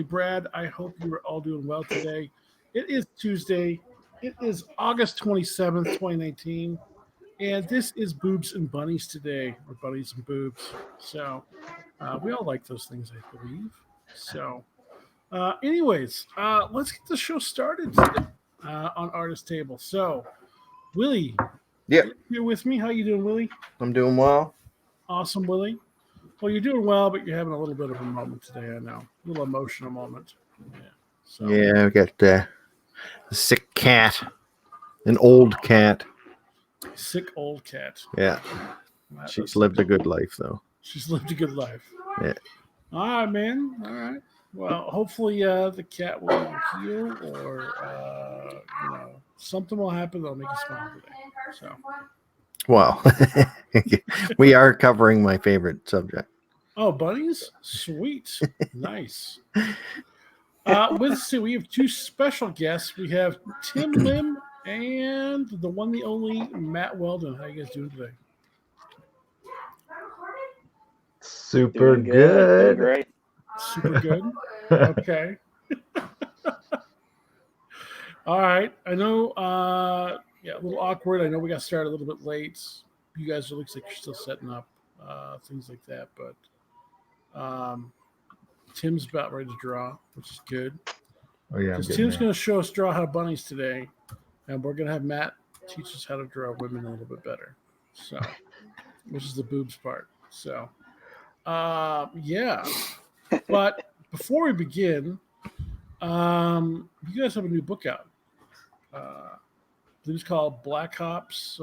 Brad. I hope you are all doing well today. It is Tuesday. It is August 27th, 2019. And this is Boobs and Bunnies today, or Bunnies and Boobs. So we all like those things, I believe. So, let's get the show started today on Artist Table. So, Willie, Yep, you're with me. How you doing, Willie? I'm doing well. Awesome, Willie. Well, you're doing well, but you're having a little bit of a moment today. I know, a little emotional moment. Yeah. So Yeah, we got a sick cat, an old cat. sick old cat. Yeah, she's lived a good life though. She's lived a good life. Yeah. All right, man. All right. Well, hopefully the cat will heal, or something will happen that'll make you smile today. So. Well, we are covering my favorite subject. Oh, bunnies? Sweet. Nice. Let's see. We have two special guests. We have Tim Lim and the one, the only Matt Weldon. How you guys doing today? Super good. Great. Super good. Okay. All right. I know. A little awkward. I know we got started a little bit late. You guys are looks like you're still setting up things like that, but Tim's about ready to draw, which is good. Oh yeah, Because Tim's going to show us draw how bunnies today, and we're going to have Matt teach us how to draw women a little bit better. So, which is the boobs part. So, yeah. But before we begin, you guys have a new book out. I believe it's called Black Ops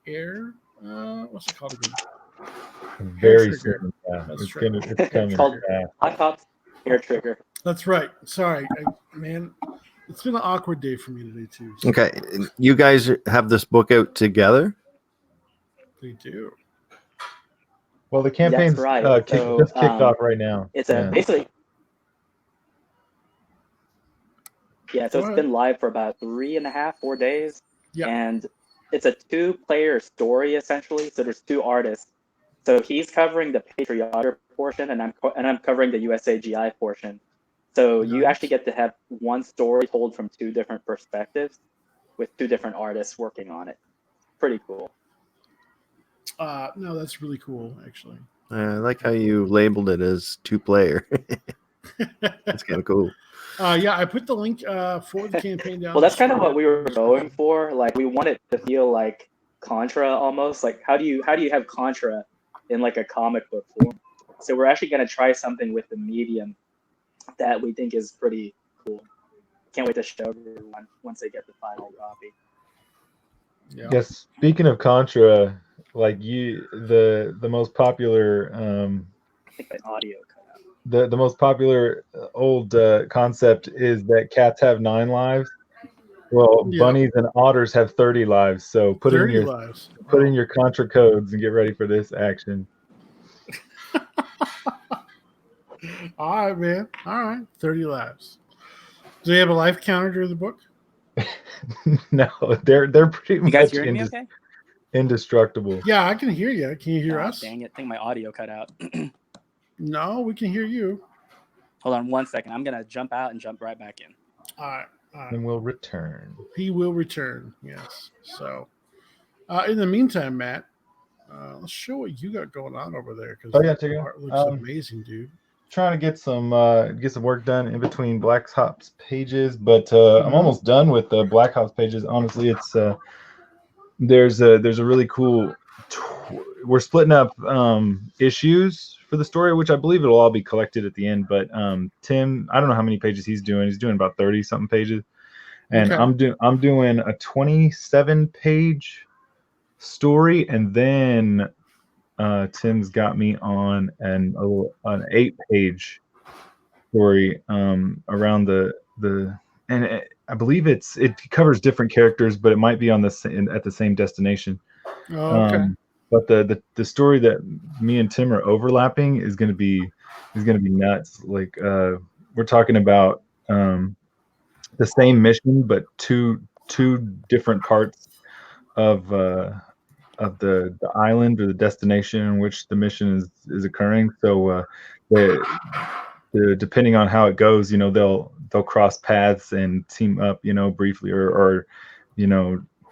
Hare. What's it called again? very Hare Trigger. soon. Yeah, That's it's right. it's coming. Called Yeah. Hot Ops Hare Trigger. That's right. Sorry, man. It's been an awkward day for me today too. So Okay, you guys have this book out together. they do. Well, the campaign's That's right. just kicked off right now. It's Yeah. basically so Go it's ahead. been live for about 3.5, 4 days. Yeah. And it's a 2-player story essentially. So there's 2 artists. So he's covering the patriotic portion, and I'm covering the USAGI portion. So you Nice. actually get to have one story told from 2 different perspectives, with 2 different artists working on it. Pretty cool. No, that's really cool, actually. I like how you labeled it as 2-player. That's kind of cool. I put the link for the campaign down. Well, that's kind of what we were going for. Like, we wanted to feel like Contra almost. Like, how do you have Contra in like a comic book form? So we're actually going to try something with the medium that we think is pretty cool. Can't wait to show everyone once they get the final copy. Yeah. Yes. Speaking of Contra, like the most popular I think the audio cut out. the most popular old concept is that cats have 9 lives. Well, Yeah. bunnies and otters have 30 lives. So put in 30 your lives. put in your Contra codes and get ready for this action. All right, man. All right. 30 lives. Do they have a life counter during the book? No, they're pretty You guys much hearing me okay? indestructible. Yeah, I can hear you. Can you hear Oh, us? dang it. I think my audio cut out. No, we can hear you. Hold on 1 second. I'm going to jump out and jump right back in. All right. And we'll return. He will return. Yes. So, in the meantime, Matt, let's show what you got going on over there, because Oh, yeah, check it out. art looks amazing, dude. Trying to get some work done in between Black Ops pages, but I'm almost done with the Black Ops pages. Honestly, it's there's a really cool. We're splitting up issues for the story, which I believe it'll all be collected at the end. But Tim, I don't know how many pages he's doing. He's doing about 30 something pages, and Okay. I'm doing a 27-page story, and then Tim's got me on an 8-page story around the and I believe it covers different characters, but it might be on at the same destination. Oh, okay. But the story that me and Tim are overlapping is gonna be nuts. Like we're talking about the same mission, but two different parts of the island or the destination in which the mission is occurring. So depending on how it goes, they'll cross paths and team up, briefly, or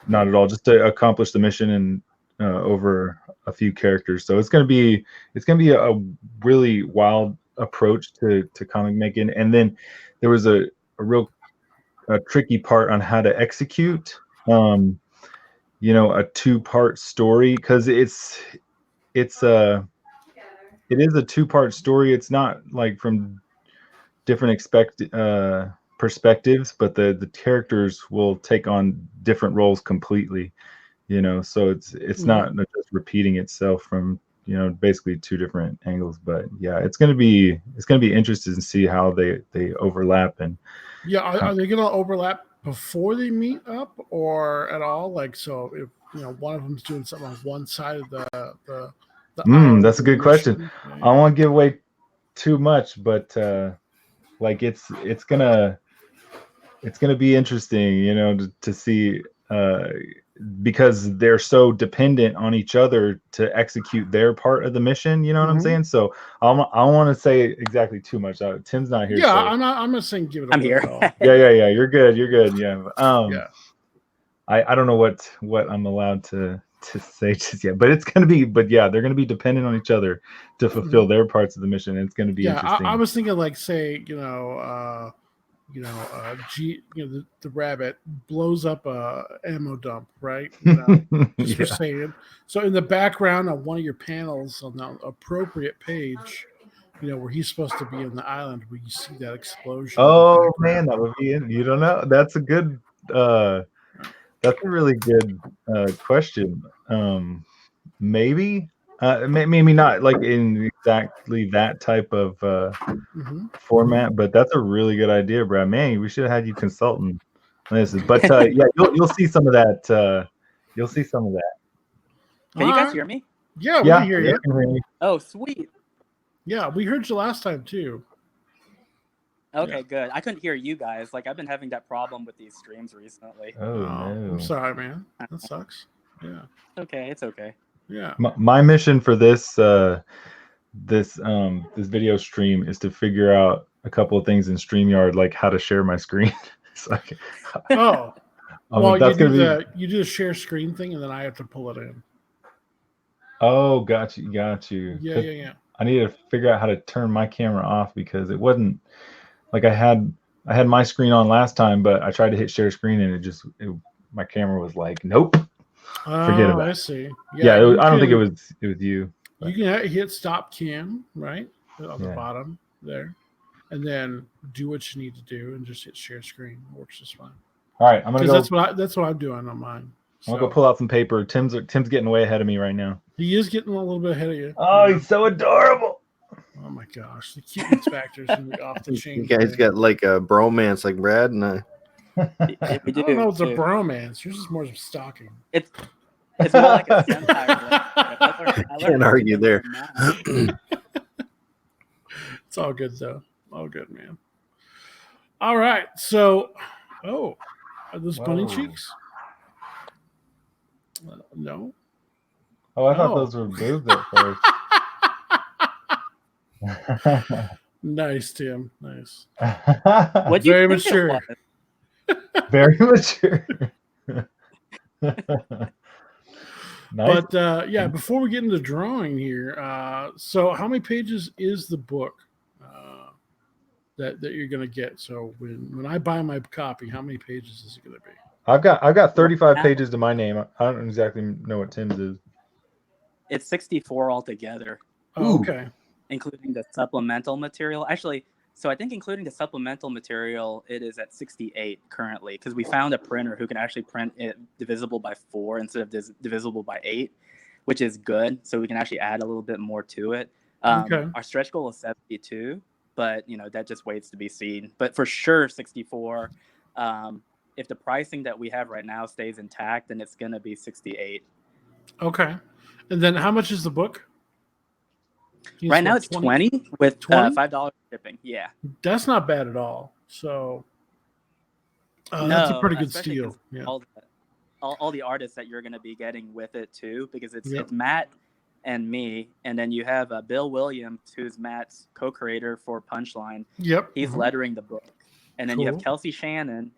not at all, just to accomplish the mission and over a few characters. So it's gonna be a really wild approach to comic making. And then there was a real tricky part on how to execute a 2-part story, because it is a 2-part story. It's not like from different perspectives, but the characters will take on different roles completely, so it's not just repeating itself from basically 2 different angles. But yeah, it's gonna be interesting to see how they overlap. And are they gonna overlap before they meet up or at all? Like, so if one of them's doing something on one side of the that's a good question. I don't want to give away too much, but like it's gonna be interesting, to see, because they're so dependent on each other to execute their part of the mission. You know what I'm saying? So I don't want to say exactly too much. Tim's not here. Yeah, so. I'm not saying give it away. I'm here. At all. Yeah. You're good. Yeah. Yeah. I don't know what I'm allowed to say just yet, but it's gonna be. But yeah, they're gonna be dependent on each other to fulfill their parts of the mission, and it's gonna be interesting. I was thinking, like, say, the rabbit blows up a ammo dump, right? Just for saying. So in the background on one of your panels on the appropriate page, where he's supposed to be on the island, where you see that explosion. Oh man, that would be in. You don't know. That's a good. That's a really good question. Maybe. Maybe not like in exactly that type of format, but that's a really good idea, Brad. Man, we should have had you consulting this. But yeah, you'll see some of that. You'll see some of that. Can you guys hear me? Yeah, we can hear you. Can hear you. Oh, sweet. Yeah, we heard you last time too. Okay, good. I couldn't hear you guys. Like, I've been having that problem with these streams recently. Oh no. I'm sorry, man. That sucks. Yeah. Okay, it's okay. Yeah. My mission for this this video stream is to figure out a couple of things in StreamYard, like how to share my screen. Well, that's you do the share screen thing, and then I have to pull it in. Oh, got you. Yeah. I need to figure out how to turn my camera off, because it wasn't like I had my screen on last time, but I tried to hit share screen and my camera was like, nope. Forget about it. I see. Yeah, I don't think it was you. But. You can hit stop cam, right? On the bottom there. And then do what you need to do and just hit share screen. It works just fine. All right, I'm gonna go. That's what I'm doing on mine. I'm gonna go pull out some paper. Tim's getting way ahead of me right now. He is getting a little bit ahead of you. Oh, he's so adorable. Oh my gosh, the cuteness factor's off the chain. You guys got like a bromance like Brad and I. I don't know, it's a bromance. Yours is more of stalking. It's more like a senpai. Can't argue there. It's all good though. All good, man. All right, so are those bunny cheeks? No. Oh, I thought those were boobs at first. Nice, Tim. Nice. What do you Very think mature. Very mature. Nice. But before we get into drawing here, so how many pages is the book that you're gonna get? So when I buy my copy, how many pages is it gonna be? I've got 35 pages to my name. I don't exactly know what Tim's is. It's 64 altogether. Oh, okay. Including the supplemental material. Actually, so I think including the supplemental material, it is at 68 currently, because we found a printer who can actually print it divisible by 4 instead of divisible by 8, which is good. So we can actually add a little bit more to it. Our stretch goal is 72, but that just waits to be seen. But for sure, 64. If the pricing that we have right now stays intact, then it's going to be 68. Okay. And then how much is the book? Right now it's 20 with $5 shipping. Yeah. That's not bad at all. So that's a pretty good steal. Yeah. All the artists that you're going to be getting with it too, because it's matte and me, and then you have Bill Williams, who's Matt's co-creator for Punchline. Yep. He's lettering the book, and then you have Cool. Kelsey Shannon,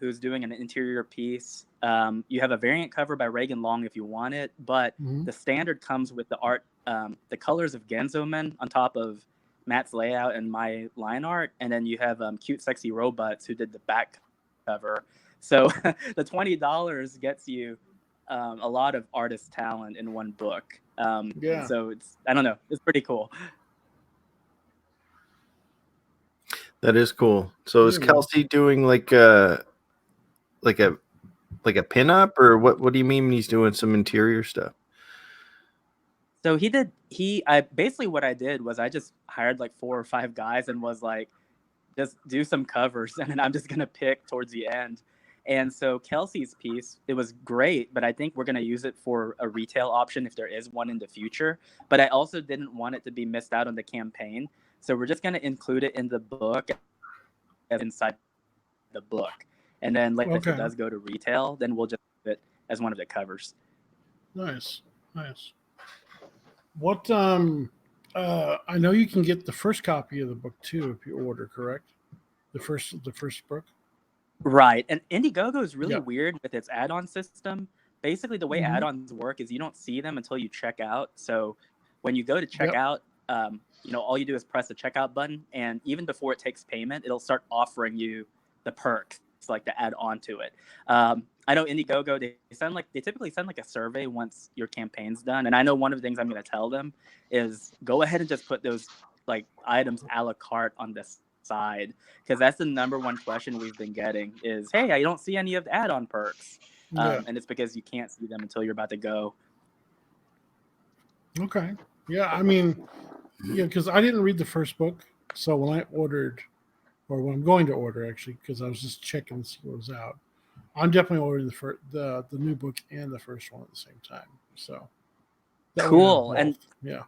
who's doing an interior piece. You have a variant cover by Reagan Long if you want it, but Mhm. the standard comes with the art, the colors of Genzomen on top of Matt's layout and my line art, and then you have Cute Sexy Robots who did the back cover. So the $20 gets you a lot of artist talent in one book. Yeah. So I don't know, it's pretty cool. That is cool. So is Yeah. Kelsey doing like a pinup, or what do you mean he's doing some interior stuff? So basically what I did was I just hired like 4 or 5 guys and was like, just do some covers, and then I'm just gonna pick towards the end. And so Kelsey's piece, it was great, but I think we're gonna use it for a retail option if there is one in the future. But I also didn't want it to be missed out on the campaign, so we're just gonna include it in the book, inside the book, and then if Okay. it does go to retail, then we'll just put it as one of the covers. Nice. What I know you can get the first copy of the book too if you order, correct? The first book. Right. And Indiegogo is really Yeah. weird with its add-on system. Basically, the way Mhm. add-ons work is you don't see them until you check out. So when you go to check Yep. out, all you do is press the checkout button, and even before it takes payment, it'll start offering you the perks, like to add on to it. I know Indiegogo, they typically send like a survey once your campaign's done. And I know one of the things I'm going to tell them is go ahead and just put those like items a la carte on this side, because that's the number one question we've been getting is, hey, I don't see any of the add-on perks. Yeah. And it's because you can't see them until you're about to go. Okay. Yeah, I mean, because I didn't read the first book, so when I ordered, or when I'm going to order actually, because I was just checking to see what was out, I'm definitely ordering the new book and the first one at the same time. So that way I have Cool. both. And yeah,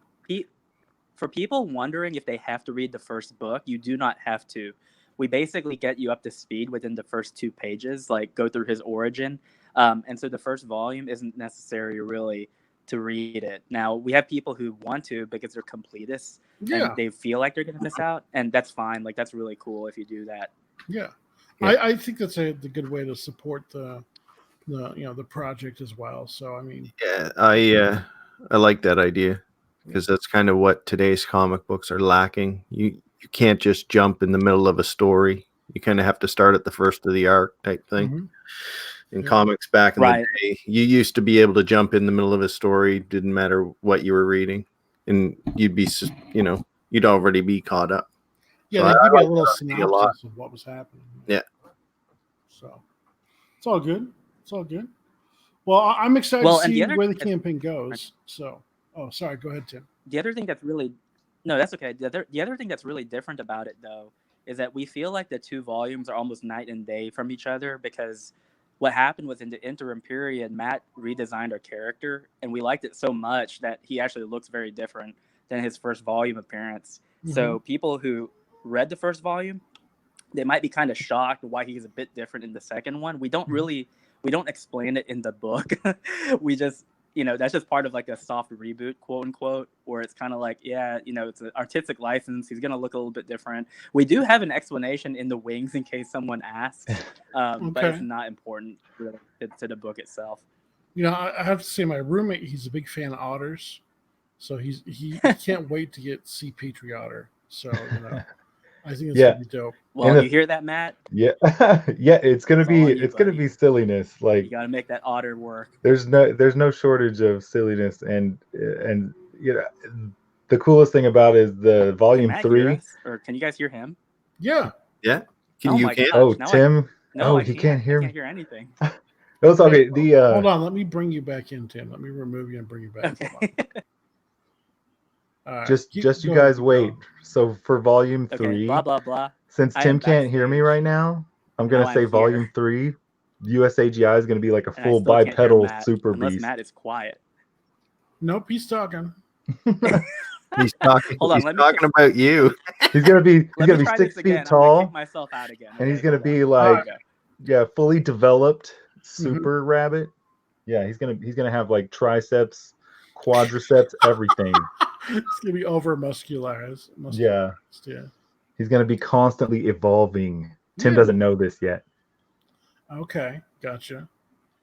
for people wondering if they have to read the first book, you do not have to. We basically get you up to speed within the first 2 pages, like go through his origin. And so the first volume isn't necessary really to read it. Now, we have people who want to because they're completists yeah, and they feel like they're going to miss out. And that's fine. Like, that's really cool if you do that. yeah. Yeah. I think that's the good way to support the project as well. So I mean, Yeah, I like that idea, because that's kind of what today's comic books are lacking. You can't just jump in the middle of a story. You kind of have to start at the first of the arc type thing. mhm. In Yeah. comics back in Right. the day, you used to be able to jump in the middle of a story, didn't matter what you were reading, and you'd already be caught up. Yeah, So they I give you a like little that idea a lot. synopsis of what was happening. Yeah. So it's all good. It's all good. Well, I'm excited Well, to and see the other where the thing campaign goes. So, sorry. Go ahead, Tim. The other thing that's really no, that's okay. The other thing that's really different about it though is that we feel like the 2 volumes are almost night and day from each other, because what happened was in the interim period, Matt redesigned our character, and we liked it so much that he actually looks very different than his first volume appearance. So people who read the first volume, they might be kind of shocked why he's a bit different in the second one. We don't explain it in the book. We just, that's just part of like a soft reboot, quote unquote, where it's kind of like, it's an artistic license. He's going to look a little bit different. We do have an explanation in the wings in case someone asks, but it's not important really to the book itself. I have to say, my roommate, he's a big fan of otters, so he can't wait to see Petrie Otter. So I think it's gonna be dope. Well, you hear that, Matt? Yeah, yeah. It's gonna It's all on you, it's gonna buddy. be silliness. Like, You got to make that otter work. there's no shortage of silliness, and the coolest thing about it is the Can volume Matt hear 3. us? Or can you guys hear him? Yeah. Yeah. Oh my Can? gosh. Oh, Now Tim. No, I he can't. can't hear I me. can't hear anything. It's okay. The Hold on. Let me bring you back in, Tim. Let me remove you and bring you back. Okay. Hold on. All right. just Keep you going, guys keep wait. going. So for volume Okay. 3, Blah blah blah. since I Tim am can't hear me backstage. right now, I'm gonna Now say I'm volume here. 3. USAGI is gonna be like a And I full still can't hear bipedal Matt, super unless beast. Matt is quiet. Nope, he's talking. He's talking. Hold on, He's let me talking about you. He's gonna be Let me try 6 this feet again. I'm gonna kick tall, myself out again. and he's Okay, gonna hold on. be There like we go. fully developed Mm-hmm. super rabbit. Yeah, he's gonna have like triceps, quadriceps, everything. It's gonna be over muscularized. Yeah. Yeah. He's going to be constantly evolving. Tim Yeah. doesn't know this yet. Okay, gotcha.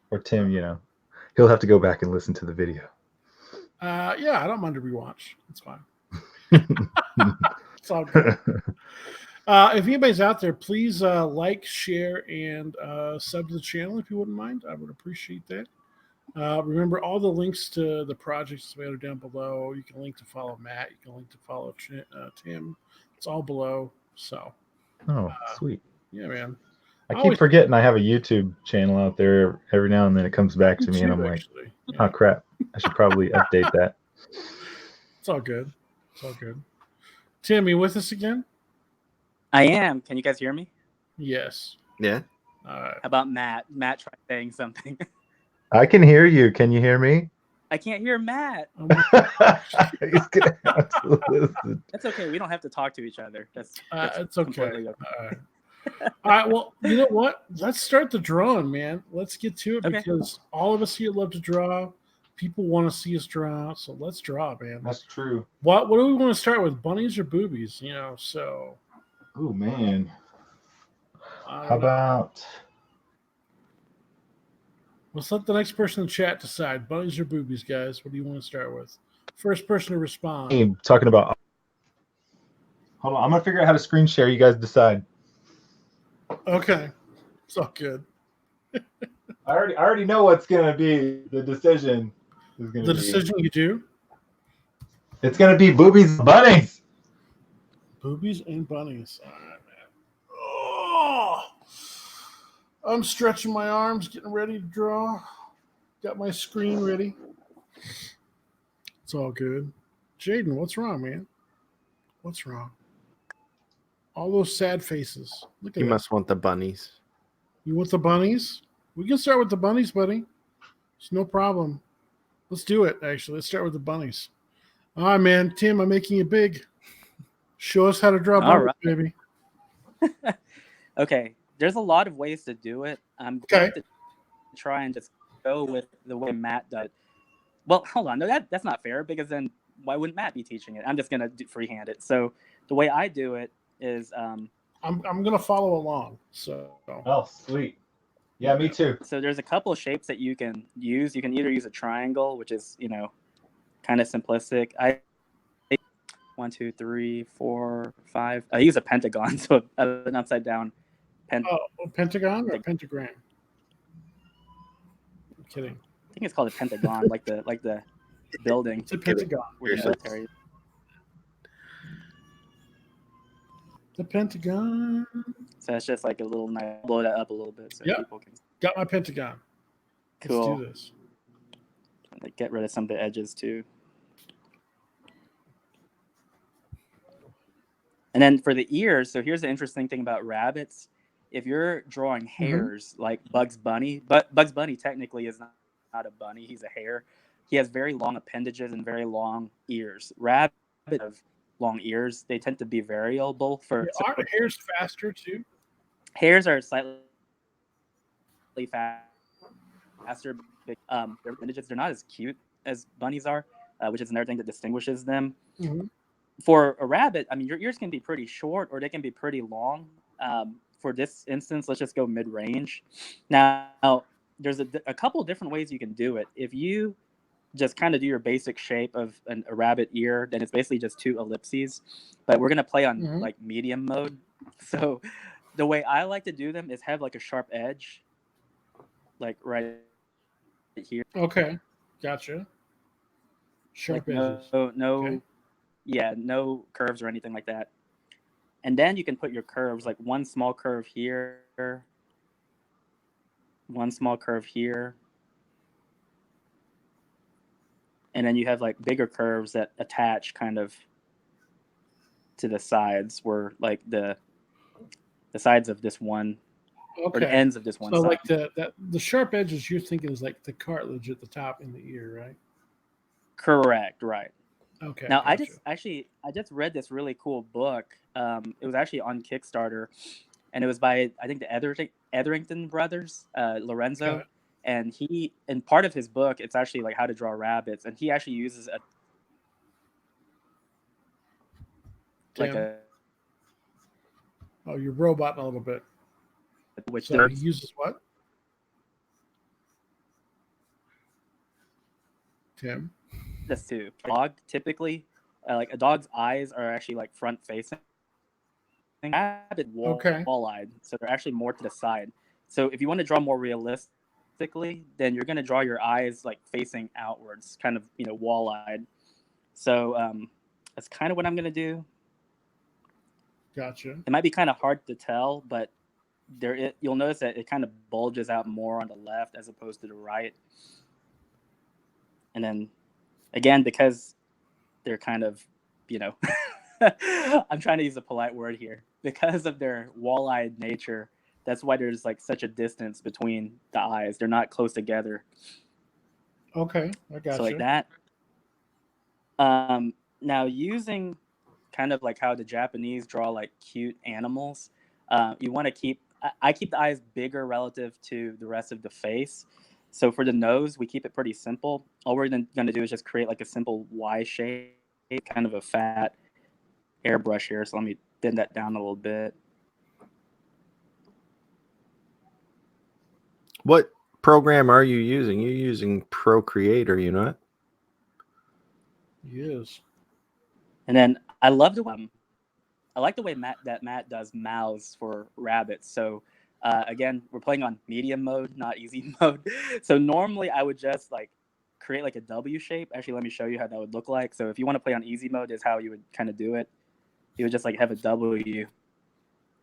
Or Tim, he'll have to go back and listen to the video. Yeah, I don't mind to rewatch. It's fine. It's all good. If anybody's out there, please like, share, and sub to the channel if you wouldn't mind. I would appreciate that. Remember, all the links to the projects are down below. You can link to follow Matt. You can link to follow Tim. It's all below. So, Sweet. yeah, man. I keep forgetting I have a YouTube channel out there. Every now and then it comes back to me, and I'm like, oh, crap. I should probably update that. It's all good. It's all good. Tim, you with us again? I am. Can you guys hear me? Yes. Yeah. All right. How about Matt? Matt tried saying something. I can hear you. Can you hear me? I can't hear Matt. He's gonna have to listen. That's okay. We don't have to talk to each other. That's it's okay. completely okay. All right. Well, you know what? Let's start the drawing, man. Let's get to it because all of us here love to draw. People want to see us draw, so let's draw, man. That's true. What do we want to start with? Bunnies or boobies? So. Oh man. How about? Let's let the next person in the chat decide. Bunnies or boobies, guys? What do you want to start with? First person to respond. I'm talking about. Hold on, I'm gonna figure out how to screen share. You guys decide. Okay, it's all good. I already know what's gonna be the decision. The decision you do? It's gonna be boobies, bunnies. Boobies and bunnies. All right, man. Oh, I'm stretching my arms, getting ready to draw. Got my screen ready. It's all good. Jaden, what's wrong, man? What's wrong? All those sad faces. Look at You that. must want the bunnies. You want the bunnies? We can start with the bunnies, buddy. It's no problem. Let's do it, actually. Let's start with the bunnies. All right, man. Tim, I'm making it big. Show us how to draw bunnies, baby. Okay. There's a lot of ways to do it. I'm going to try and just go with the way Matt does. Well, hold on. No, that's not fair because then why wouldn't Matt be teaching it? I'm just going to freehand it. So the way I do it is I'm going to follow along. So. Oh, sweet. Yeah, me too. So there's a couple of shapes that you can use. You can either use a triangle, which is, kind of simplistic. 1, 2, 3, 4, 5. I use a pentagon, so an upside down pentagon or pentagram? I'm kidding. I think it's called a pentagon, like the building. It's a pentagon. Military. The pentagon. So it's just like a little nice. Blow that up a little bit so people can. Got my pentagon. Cool. Let's do this. Like get rid of some of the edges too. And then for the ears, so here's the interesting thing about rabbits. If you're drawing hares like Bugs Bunny, but Bugs Bunny technically is not a bunny, he's a hare. He has very long appendages and very long ears. Rabbits have long ears. They tend to be variable. Aren't hares faster too? Hares are slightly faster. Their appendages, they're not as cute as bunnies are, which is another thing that distinguishes them. Mm-hmm. For a rabbit, I mean, your ears can be pretty short or they can be pretty long. For this instance, let's just go mid-range. Now, there's a couple different ways you can do it. If you just kind of do your basic shape of a rabbit ear, then it's basically just 2 ellipses. But we're going to play on like medium mode. So the way I like to do them is have like a sharp edge, like right here. Okay, gotcha. Sharp edges. No. Yeah, no curves or anything like that. And then you can put your curves, like one small curve here, one small curve here. And then you have like bigger curves that attach kind of to the sides where like the sides of this one or the ends of this one so side. Like the sharp edges you're thinking is like the cartilage at the top in the ear, right? Correct, right. Okay. Now, gotcha. I just read this really cool book. It was actually on Kickstarter, and it was by I think the Etherington brothers, Lorenzo. Okay. And he, in part of his book, it's actually like how to draw rabbits, and he actually uses Tim? Oh, you're roboting a little bit. which So he uses what? Tim? this too. Dog typically, like a dog's eyes are actually like front facing. Rabbit Okay. wall-eyed, so they're actually more to the side. So if you want to draw more realistically, then you're going to draw your eyes like facing outwards, kind of wall-eyed. So that's kind of what I'm going to do. Gotcha. It might be kind of hard to tell, but you'll notice that it kind of bulges out more on the left as opposed to the right. And then again, because they're kind of, I'm trying to use a polite word here. Because of their wall-eyed nature, that's why there's like such a distance between the eyes. They're not close together. Okay, I got So like that. Now using kind of like how the Japanese draw like cute animals, you want to keep. I keep the eyes bigger relative to the rest of the face. So for the nose, we keep it pretty simple. All we're going to do is just create like a simple Y shape, kind of a fat airbrush here. So let me thin that down a little bit. What program are you using? You're using Procreate, are you not? Yes. And then I love the way I like the way Matt does mouths for rabbits. So again, we're playing on medium mode, not easy mode. So normally I would just like create like a W shape. Actually, let me show you how that would look like. So if you want to play on easy mode, is how you would kind of do it. You would just like have a W,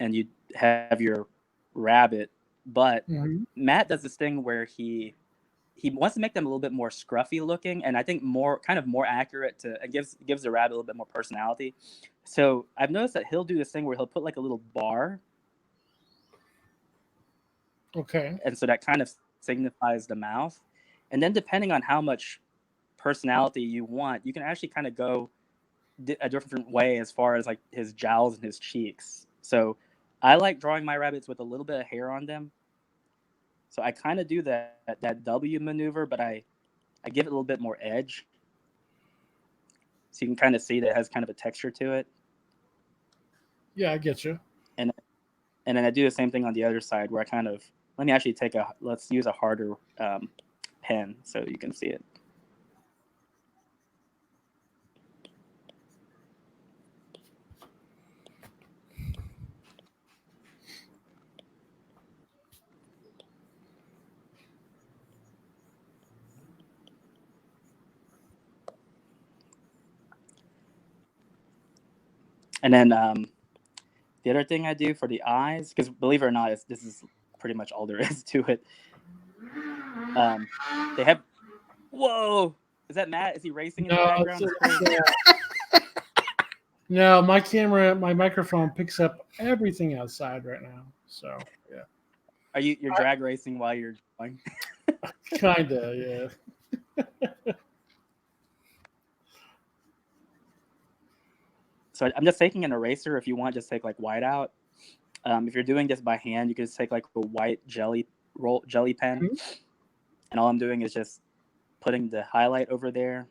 and you'd have your rabbit. But Matt does this thing where he wants to make them a little bit more scruffy looking, and I think more accurate to, and gives the rabbit a little bit more personality. So I've noticed that he'll do this thing where he'll put like a little bar. Okay. And so that kind of signifies the mouth. And then depending on how much personality you want, you can actually kind of go a different way as far as like his jowls and his cheeks. So I like drawing my rabbits with a little bit of hair on them. So I kind of do that W maneuver, but I give it a little bit more edge. So you can kind of see that it has kind of a texture to it. Yeah, I get you. And then I do the same thing on the other side where I kind of, let me actually let's use a harder pen so you can see it. And then the other thing I do for the eyes, because believe it or not, this is pretty much all there is to it. They have, whoa, is that Matt? Is he racing in the background? No, my microphone picks up everything outside right now. So yeah. Are you're drag racing while you're going? Kinda, yeah. So I'm just taking an eraser. If you want, just take like white out. If you're doing this by hand, you can just take like a white jelly pen, and all I'm doing is just putting the highlight over there,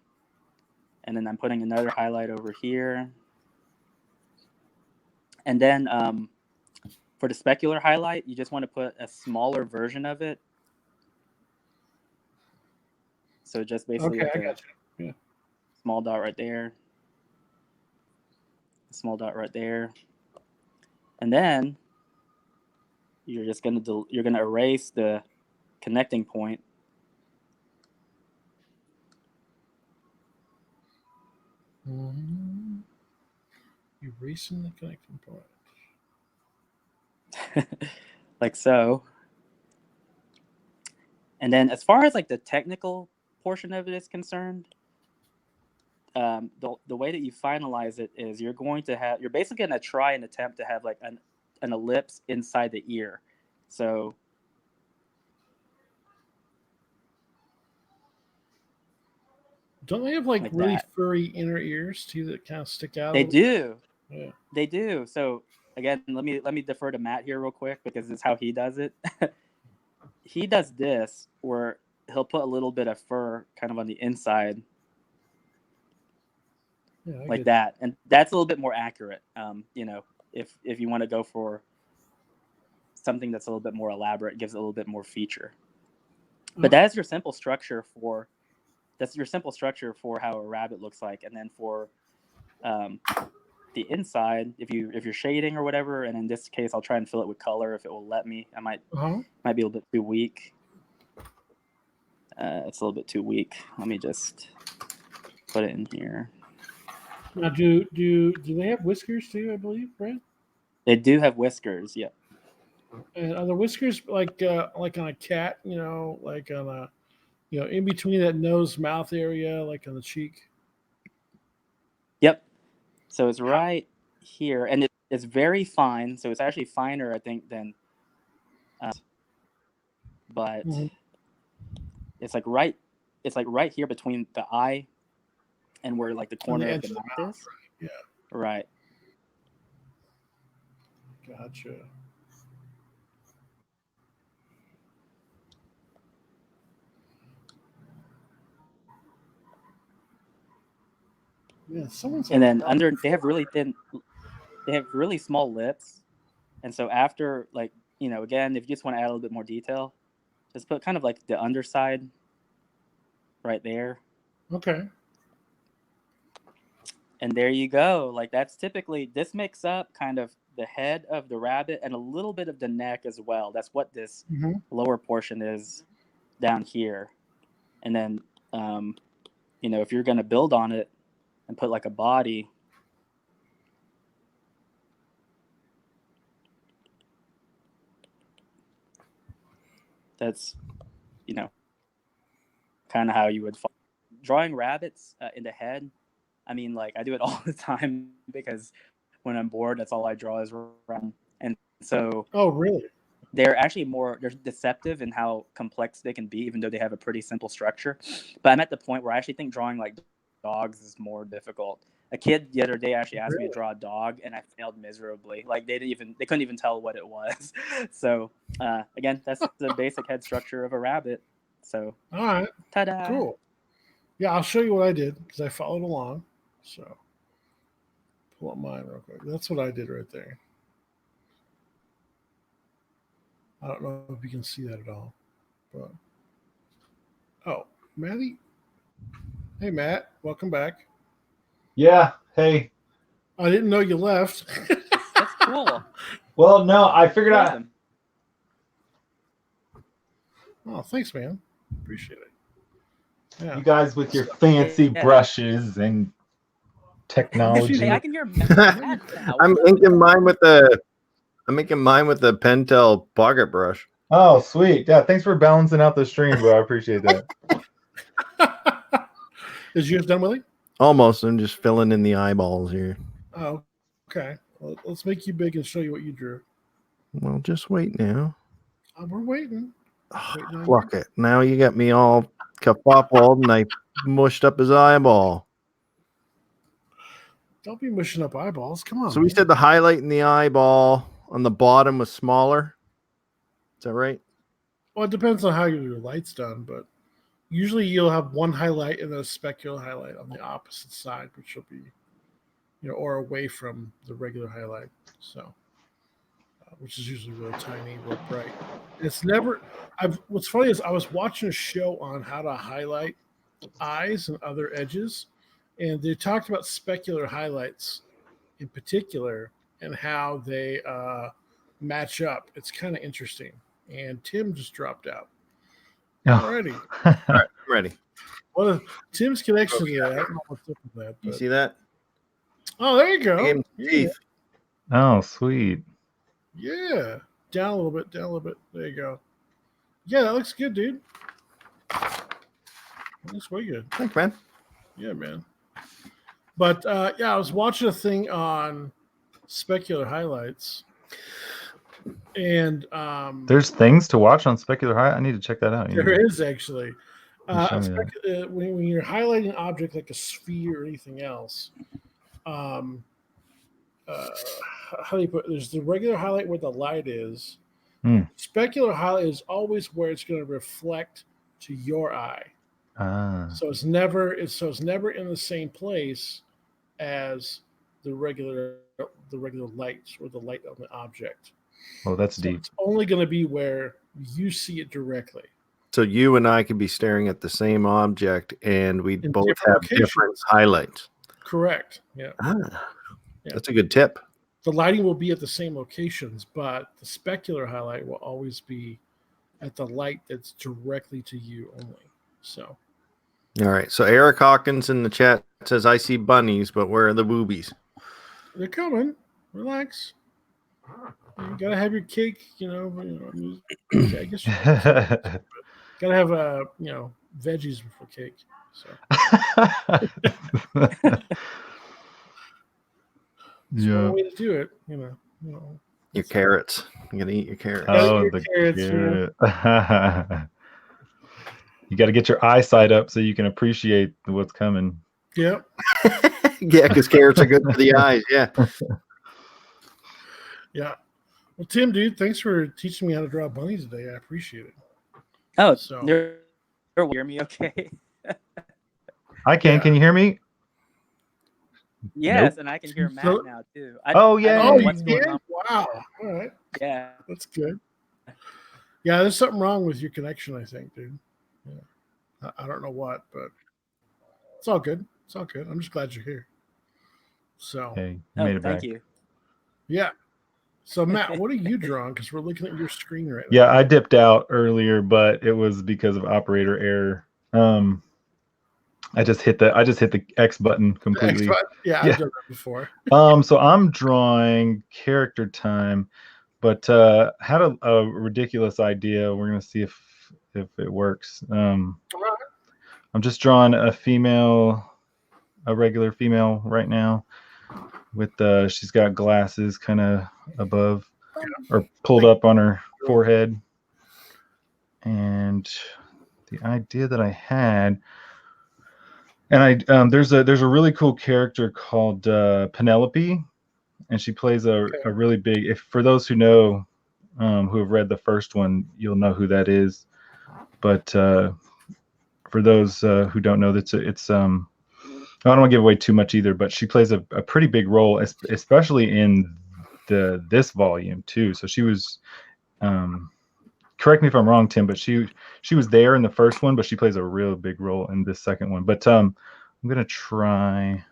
and then I'm putting another highlight over here, and then for the specular highlight, you just want to put a smaller version of it. So just basically like a small dot right there, a small dot right there, and then you're just gonna erase the connecting point. Erasing the connecting point. Like so. And then as far as like the technical portion of it is concerned, the way that you finalize it is you're basically going to try and attempt to have like an ellipse inside the ear. So don't they have like really furry inner ears too that kind of stick out? They do. Yeah. They do. So again, let me defer to Matt here real quick because it's how he does it. he does this where he'll put a little bit of fur kind of on the inside Yeah, I like get that, and that's a little bit more accurate. You know, if you want to go for something that's a little bit more elaborate, gives it a little bit more feature. But that's your simple structure for how a rabbit looks like, and then for the inside, if you're shading or whatever, and in this case, I'll try and fill it with color if it will let me. I might be a little bit too weak. It's a little bit too weak. Let me just put it in here. Now, do they have whiskers too? I believe, right? They do have whiskers, yeah. And are the whiskers like on a cat? You know, like on a in between that nose mouth area, like on the cheek. Yep. So it's right here, and it's very fine. So it's actually finer, I think, than. But it's like right here between the eye and where like the corner of the mouth is. Right. Yeah. Right. Gotcha. Yeah, and then under they have really small lips, and so after like again, if you just want to add a little bit more detail, just put kind of like the underside right there. Okay. And there you go. Like this makes up kind of the head of the rabbit and a little bit of the neck as well. That's what this lower portion is down here. And then if you're going to build on it and put like a body, that's kind of how you would drawing rabbits in the head. I mean, like I do it all the time because when I'm bored, that's all I draw is around. And so, oh, really? They're actually they're deceptive in how complex they can be, even though they have a pretty simple structure. But I'm at the point where I actually think drawing like dogs is more difficult. A kid the other day actually asked me to draw a dog, and I failed miserably. Like they couldn't even tell what it was. So again, that's the basic head structure of a rabbit. So all right, ta-da! Cool. Yeah, I'll show you what I did because I followed along. So pull up mine real quick. That's what I did right there. I don't know if you can see that at all, but Matty. Hey, Matt, welcome back. Yeah. Hey. I didn't know you left. That's cool. Well, no, I figured out. Oh, thanks, man. Appreciate it. Yeah. You guys with your fancy brushes and technology. Hey, I can hear. I'm making mine with the Pentel pocket brush. Oh, sweet. Yeah, thanks for balancing out the stream, bro. I appreciate that. Is yours done, Willie? Almost. I'm just filling in the eyeballs here. Oh, okay. Well, let's make you big and show you what you drew. Well, just wait now. We're waiting. Pluck it. Now you got me all kerfuffled and I mushed up his eyeball. Don't be mushing up eyeballs. Come on. So we said the highlight in the eyeball on the bottom was smaller. Is that right? Well, it depends on how your light's done, but usually you'll have one highlight and then a specular highlight on the opposite side, which will be, or away from the regular highlight. So, which is usually really tiny, real bright. It's never. What's funny is I was watching a show on how to highlight eyes and other edges, and they talked about specular highlights in particular and how they match up. It's kind of interesting. And Tim just dropped out. Alrighty. All right, I'm ready. Well, Tim's connection to that. I don't know what's up with that. You see that? Oh, there you go. Teeth. Oh, sweet. Yeah. Down a little bit. There you go. Yeah, that looks good, dude. Looks way good. Thanks, man. Yeah, man. But I was watching a thing on specular highlights. And there's things to watch on specular highlight. I need to check that out. There is actually. When you're highlighting an object like a sphere or anything else, how do you put it? There's the regular highlight where the light is, Specular highlight is always where it's going to reflect to your eye. So it's never in the same place as the regular lights or the light on the object. Oh, that's So deep. it's only going to be where you see it directly. So you and I could be staring at the same object, and we In both different have different locations. highlights. Correct. Yeah. Yeah. That's a good tip. The lighting will be at the same locations, but the specular highlight will always be at the light that's directly to you only. So. All right. So Eric Hawkins in the chat says, "I see bunnies, but where are the boobies?" They're coming. Relax. You gotta have your cake, I guess you gotta have veggies before cake. So it's one way to do it, Your carrots. You gotta eat your carrots. Oh, your the carrots, carrot. You got to get your eyesight up so you can appreciate what's coming. Yep. Yeah, because carrots are good for the eyes. Yeah. Yeah. Well, Tim, dude, thanks for teaching me how to draw bunnies today. I appreciate it. Oh, So you're hear me okay? I can. Yeah. Can you hear me? Yes, Nope. and I can hear Matt So- now too. Oh, I yeah. don't Oh, know you what's going did? on. Wow. All right. Yeah. That's good. Yeah, there's something wrong with your connection, I think, dude. Yeah. I don't know what, but it's all good. It's all good. I'm just glad you're here. So, Hey, you Oh, made it thank back. you. yeah. So, Matt, what are you drawing? Because we're looking at your screen right now. Yeah, I dipped out earlier, but it was because of operator error. I just hit the X button completely. Yeah, Yeah. I've done that before. So I'm drawing character time, but had a ridiculous idea. We're gonna see if it works. I'm just drawing a regular female right now. With she's got glasses kind of above or pulled up on her forehead, and the idea that I had. And there's a really cool character called Penelope, and she plays a really big. If for those who know, who have read the first one, you'll know who that is. But for those who don't know, it's I don't want to give away too much either. But she plays a pretty big role, especially in this volume too. So she was. Correct me if I'm wrong, Tim, but she was there in the first one, but she plays a real big role in this second one. But I'm gonna try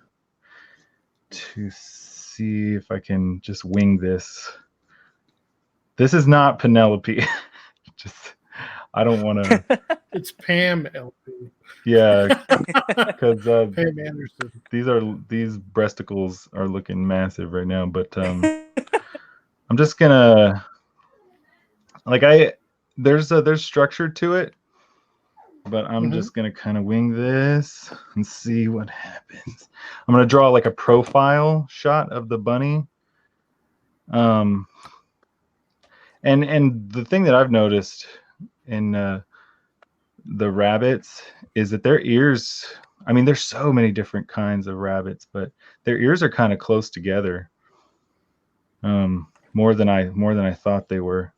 to see if I can just wing this. This is not Penelope. I don't want to. It's Pam LP. Yeah, because Pam Anderson. these breasticles are looking massive right now. But I'm just gonna there's structure to it, but I'm just gonna kind of wing this and see what happens. I'm gonna draw like a profile shot of the bunny. And the thing that I've noticed in the rabbits is that their ears. I mean, there's so many different kinds of rabbits, but their ears are kind of close together. More than I thought they were.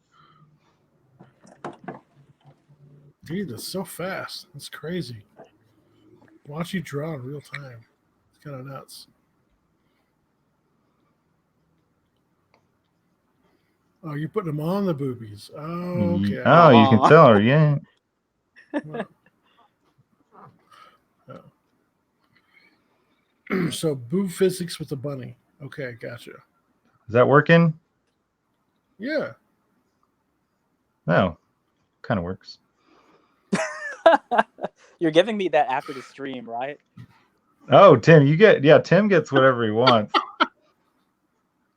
Dude, that's so fast. That's crazy. Watch you draw in real time. It's kind of nuts. Oh, you're putting them on the boobies. Oh, okay. Oh, you can tell her, yeah. So, boob physics with the bunny. Okay, gotcha. Is that working? Yeah. No, kind of works. You're giving me that after the stream, right? Oh, Tim, Tim gets whatever he wants.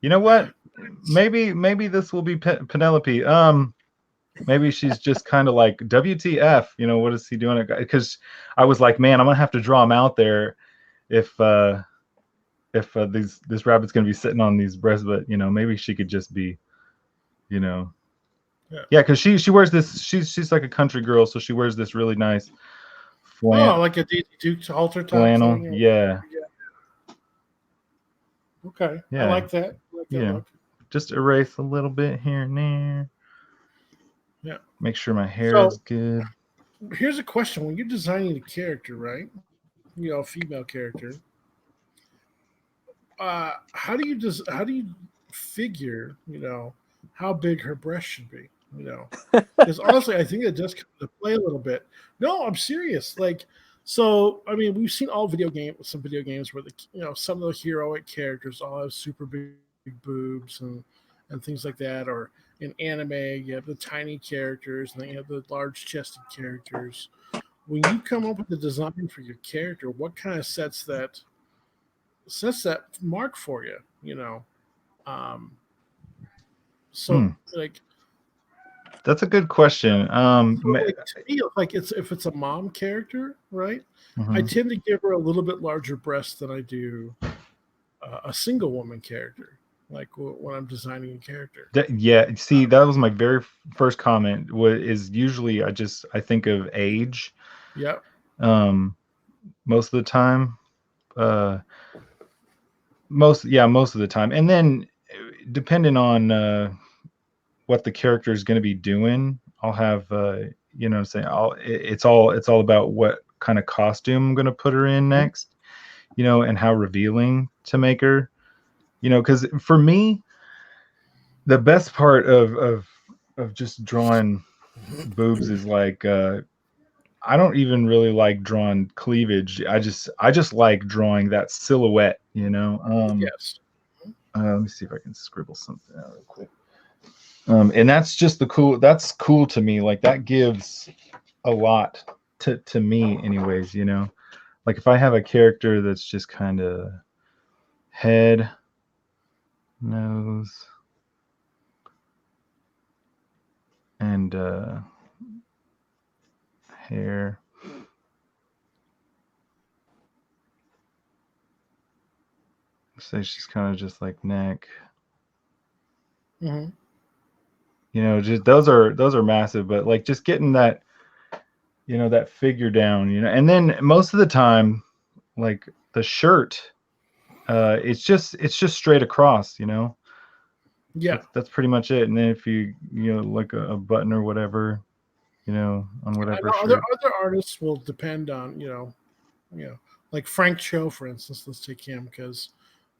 You know what? Maybe this will be Penelope. Maybe she's just kind of like WTF. What is he doing? Because I was like, man, I'm gonna have to draw him out there if this rabbit's gonna be sitting on these breasts. But maybe she could just be, Yeah, because she wears this. She's like a country girl, so she wears this really nice like a Daisy Dukes halter top flannel. thing. Yeah. Okay. Yeah. I like that. Yeah. Just erase a little bit here and there. Yeah. Make sure my hair So- is good. Here's a question: when you're designing a character, right? A female character. How do you figure, how big her breast should be? Because honestly, I think it does come to play a little bit. No, I'm serious. Like, so I mean, we've seen some video games where some of the heroic characters all have super big boobs and things like that, or in anime you have the tiny characters and then you have the large chested characters. When you come up with the design for your character, what kind of sets that mark for you? So like That's a good question. like, to me, like if it's a mom character, right? I Mhm. tend to give her a little bit larger breasts than I do a single woman character. Like when I'm designing a character. Yeah, see, that was my very first comment. Is usually I think of age. Yep. Most of the time. Most of the time, and then depending on what the character is going to be doing, I'll have it's all about what kind of costume I'm going to put her in next, and how revealing to make her, because for me, the best part of just drawing boobs is like I don't even really like drawing cleavage. I just like drawing that silhouette, Yes. Let me see if I can scribble something out real quick. And that's just that's cool to me. Like that gives a lot to me anyways, like if I have a character that's just kind of head, nose, and hair. Say she's kind of just like neck. Mm-hmm. Just those are massive, but like just getting that, that figure down, and then most of the time, like the shirt, it's just straight across, Yeah. That's pretty much it. And then if you like a button or whatever, on whatever I know shirt. other artists will depend on like Frank Cho, for instance. Let's take him because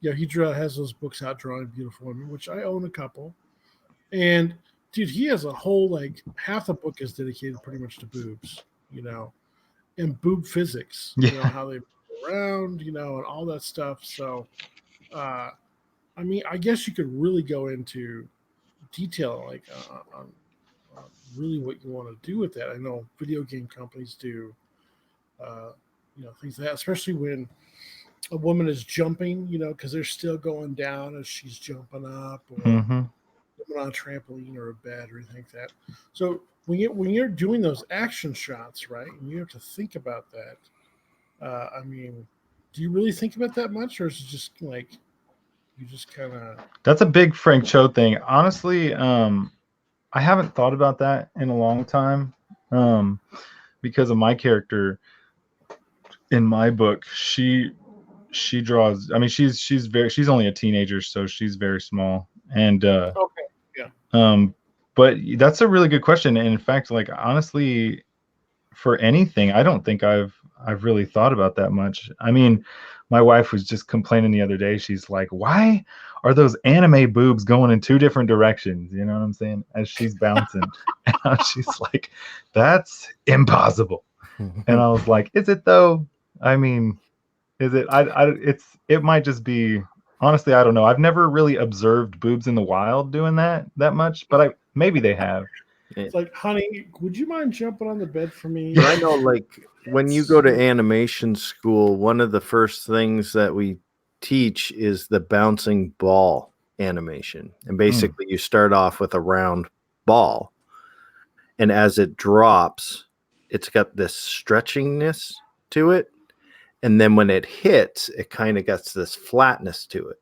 he has those books out drawing beautiful women, which I own a couple. And dude, he has a whole like half the book is dedicated pretty much to boobs, and boob physics. Yeah. How they move around, and all that stuff. So, I mean, I guess you could really go into detail like on really what you want to do with that. I know video game companies do, things like that, especially when a woman is jumping, because they're still going down as she's jumping up, or Mm-hmm. on a trampoline or a bed or anything like that. So when you're doing those action shots, right, and you have to think about that, I mean, do you really think about that much, or is it just like you just kind of? That's a big Frank Cho thing. Honestly, I haven't thought about that in a long time, because of my character in my book. She draws. I mean, she's only a teenager, so she's very small, and Okay. but that's a really good question. And in fact, like honestly, for anything, I don't think I've really thought about that much. I mean, my wife was just complaining the other day. She's like, "Why are those anime boobs going in two different directions?" You know what I'm saying? As she's bouncing, and she's like, "That's impossible." And I was like, "Is it though? I mean, is it? It might just be. Honestly, I don't know. I've never really observed boobs in the wild doing that much, but maybe they have." It's like, honey, would you mind jumping on the bed for me? But I know, like, when you go to animation school, one of the first things that we teach is the bouncing ball animation. And basically, you start off with a round ball, and as it drops, it's got this stretchingness to it. And then when it hits, it kind of gets this flatness to it.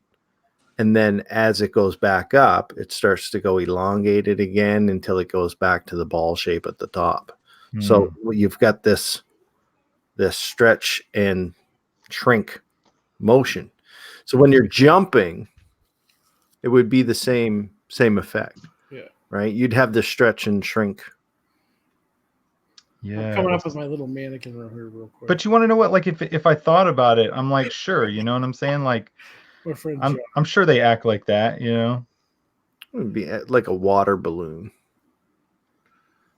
And then as it goes back up, it starts to go elongated again until it goes back to the ball shape at the top. So you've got this stretch and shrink motion. So when you're jumping, it would be the same effect. Yeah. right? You'd have the stretch and shrink. I'm Yeah. coming up with my little mannequin right here real quick. But you want to know what? Like, if I thought about it, I'm like, sure. You know what I'm saying? Like, my friend I'm John. I'm sure they act like that. You know. It would be like a water balloon.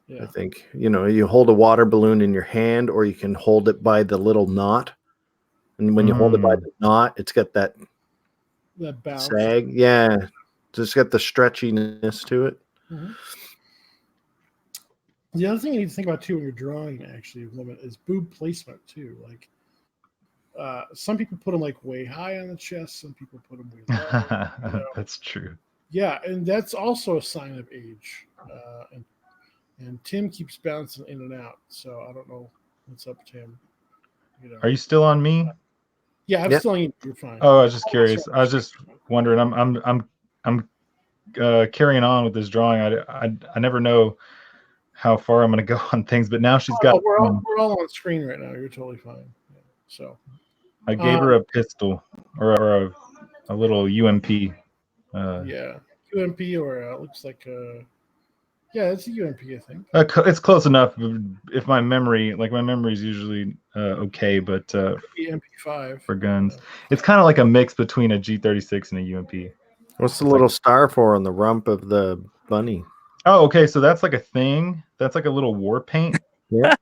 Yeah. I think, you hold a water balloon in your hand, or you can hold it by the little knot. And when you hold it by the knot, it's got that bounce. sag. Yeah. It's got the stretchiness to it. Mm-hmm. The other thing you need to think about too when you're drawing actually women is boob placement too. Like some people put them like way high on the chest, some people put them way low. That's true. Yeah, and that's also a sign of age. And Tim keeps bouncing in and out, so I don't know what's up, Tim. Are you still on me? Yeah, I'm still on you. You're fine. Oh, I was just curious. I was just wondering. I'm carrying on with this drawing. I never know how far I'm going to go on things, but now she's got. We're all on screen right now. You're totally fine. Yeah, so I gave her a pistol or a little UMP. Yeah, UMP or it looks like yeah, it's a UMP, I think. It's close enough. If my memory is usually okay, but MP5 for guns, it's kind of like a mix between a G36 and a UMP. What's the little star for on the rump of the bunny? Oh, okay. So that's like a thing. That's like a little war paint. Yeah.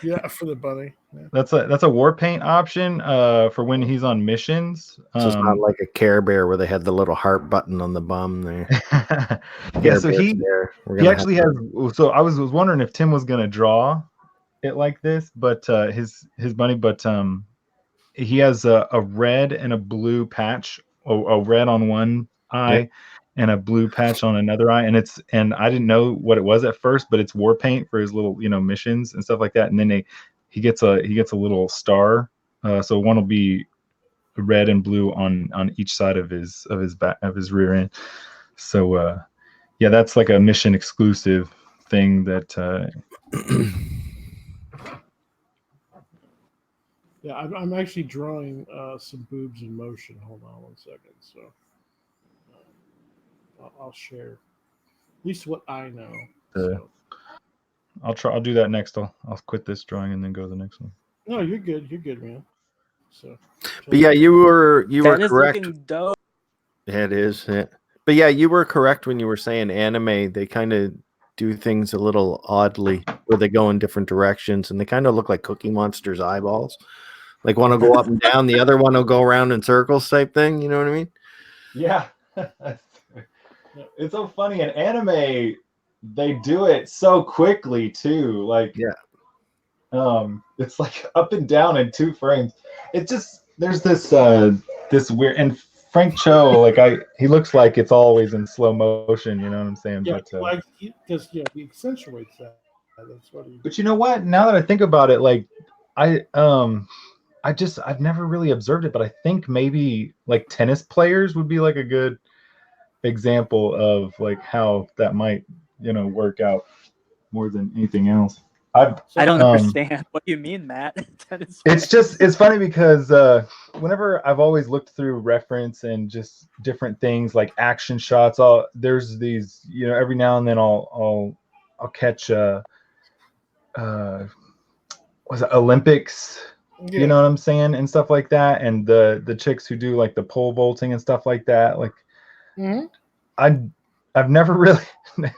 Yeah, for the bunny. Yeah. That's a war paint option for when he's on missions. So it's not like a Care Bear where they had the little heart button on the bum there. Yeah, so he actually has. So I was wondering if Tim was gonna draw it like this, but his bunny, but he has a red and a blue patch, a red on one eye and a blue patch on another eye, and I didn't know what it was at first, but it's war paint for his little missions and stuff like that, and then he gets a little star, so one will be red and blue on each side of his back of his rear end. So yeah, that's like a mission exclusive thing that yeah, I'm actually drawing some boobs in motion. Hold on one second. So I'll share at least what I know. So. I'll do that next. I'll quit this drawing and then go to the next one. No, you're good, man. So but yeah, you were correct. Looking dope. Yeah, it is. Yeah. But yeah, you were correct when you were saying anime. They kind of do things a little oddly, where they go in different directions, and they kind of look like Cookie Monster's eyeballs. Like one will go up and down, the other one will go around in circles, type thing. You know what I mean? Yeah, it's so funny. In anime, they do it so quickly too. Like it's like up and down in 2 frames. It just there's this weird, and Frank Cho, he looks like it's always in slow motion. You know what I'm saying? Yeah, but because he accentuates that. That's what he. But you know what? Now that I think about it, like I've never really observed it, but I think maybe like tennis players would be like a good example of like how that might work out more than anything else. I don't understand what you mean, Matt. It's funny because whenever I've always looked through reference and just different things like action shots, there's these every now and then I'll catch was it Olympics, you know what I'm saying, and stuff like that, and the chicks who do like the pole vaulting and stuff like that, like I've never really,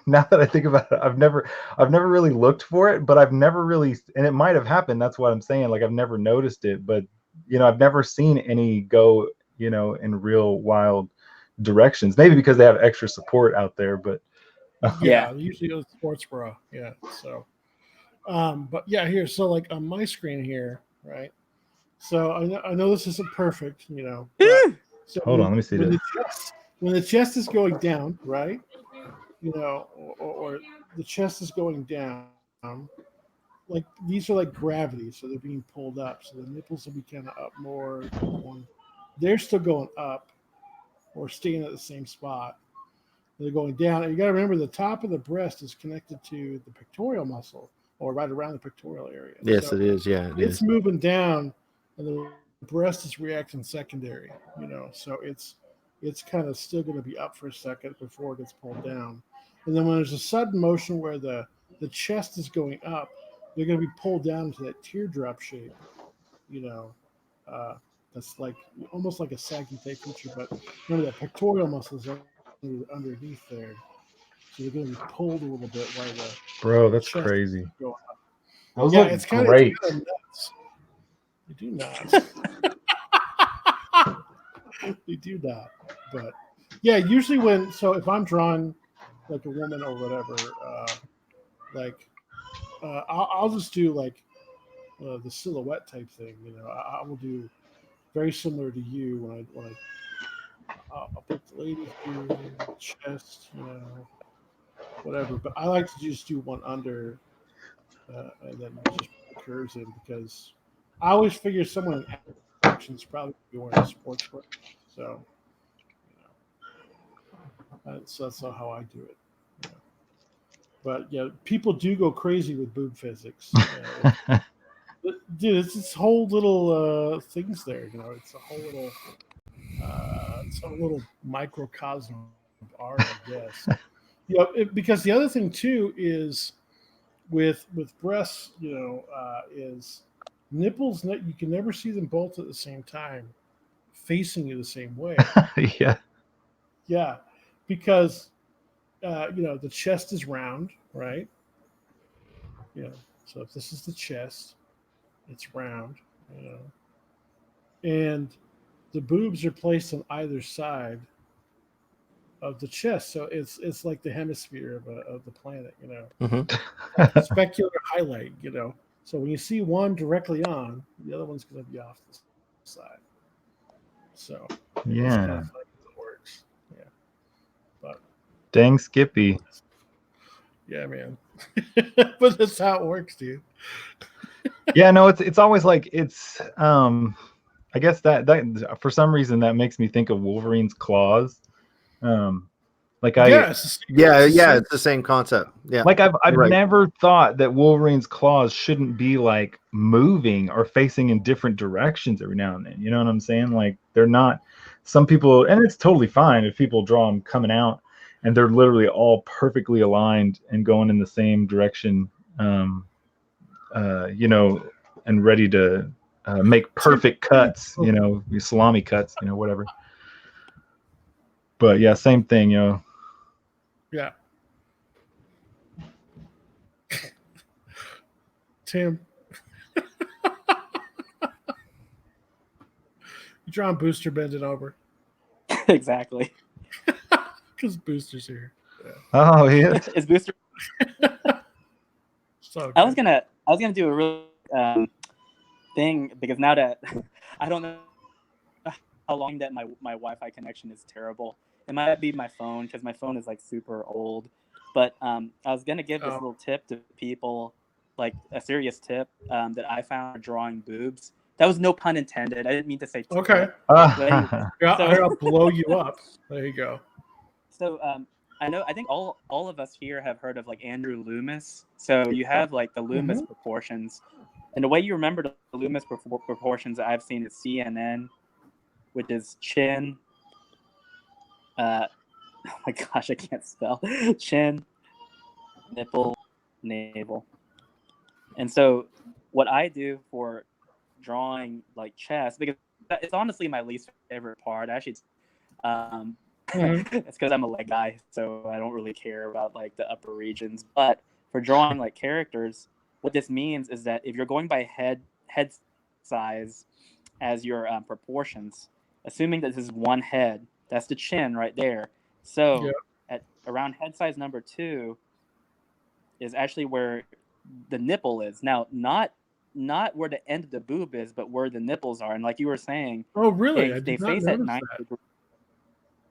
now that I think about it, I've never really looked for it, but I've never really, and it might have happened, that's what I'm saying, like I've never noticed it, but I've never seen any go in real wild directions, maybe because they have extra support out there, but yeah, usually goes sports bra. Yeah, so but yeah, here, so like on my screen here, right, so I know this isn't perfect, so hold on, let me see this. When the chest is going down, right, or the chest is going down, like these are like gravity, so they're being pulled up, so the nipples will be kind of up more. They're still going up or staying at the same spot. They're going down. And you got to remember the top of the breast is connected to the pectoral muscle, or right around the pectoral area. Yes, so it is. Yeah, it's moving down, and the breast is reacting secondary. So it's kind of still going to be up for a second before it gets pulled down. And then when there's a sudden motion where the chest is going up, they're going to be pulled down into that teardrop shape. You know, that's like almost like a saggy type feature. But remember that pectoral muscles are underneath there, so they're going to be pulled a little bit while the Bro, that's chest crazy. is going up. Those Yeah, look it's kind great. of nuts. They do not. They do not. But yeah, usually if I'm drawing like a woman or whatever, like I'll just do like the silhouette type thing. You know, I will do very similar to you when I'll put the lady here, chest, you know, whatever. But I like to just do one under, and then just put the curves in because I always figure someone in action is probably wearing a sports bra. So, so that's not how I do it. You know. But yeah, people do go crazy with boob physics. Dude, it's this whole little things there. You know, it's a whole little microcosm of art, I guess. Because the other thing too is with breasts, you know, is nipples. You can never see them both at the same time, facing you the same way. Yeah. Yeah, because you know the chest is round, right? You know, so if this is the chest, it's round, you know, and the boobs are placed on either side of the chest, so it's like the hemisphere of the planet, you know, Mm-hmm. specular highlight, you know. So when you see one directly on, the other one's going to be off the side. So it's kind Yeah. of funny how it works. Yeah, but Dang Skippy. yeah, man. But that's how it works, dude. Yeah, no, it's always like I guess that for some reason that makes me think of Wolverine's claws. Like Yeah, It's the same concept. Yeah, like I've right. never thought that Wolverine's claws shouldn't be like moving or facing in different directions every now and then. You know what I'm saying? Like they're not. Some people, and it's totally fine if people draw them coming out and they're literally all perfectly aligned and going in the same direction. You know, and ready to make perfect cuts. You know, salami cuts. You know, whatever. But yeah, same thing. You know. Yeah. Tim. You drawing Booster bending over. Exactly. Because Booster's here. Yeah. Oh yeah. Is Booster? So I was gonna do a real thing because now that I don't know how long that my Wi-Fi connection is terrible. It might be my phone because my phone is like super old. But I was gonna give this little tip to people, like a serious tip that I found for drawing boobs. That was no pun intended. I didn't mean to say tip. Okay. But anyway, I'll blow you up. There you go. So I think all of us here have heard of like Andrew Loomis. So you have like the Loomis proportions, and the way you remember the Loomis proportions that I've seen is CNN, which is chin. Oh my gosh, I can't spell. Chin, nipple, navel. And so what I do for drawing like chest, because it's honestly my least favorite part. Actually, it's because I'm a leg guy, so I don't really care about like the upper regions. But for drawing like characters, what this means is that if you're going by head size as your proportions, assuming that this is one head, that's the chin right there. So at around head size number 2 is actually where the nipple is. Now, not where the end of the boob is, but where the nipples are. And like you were saying, oh really? they face at 90 degrees.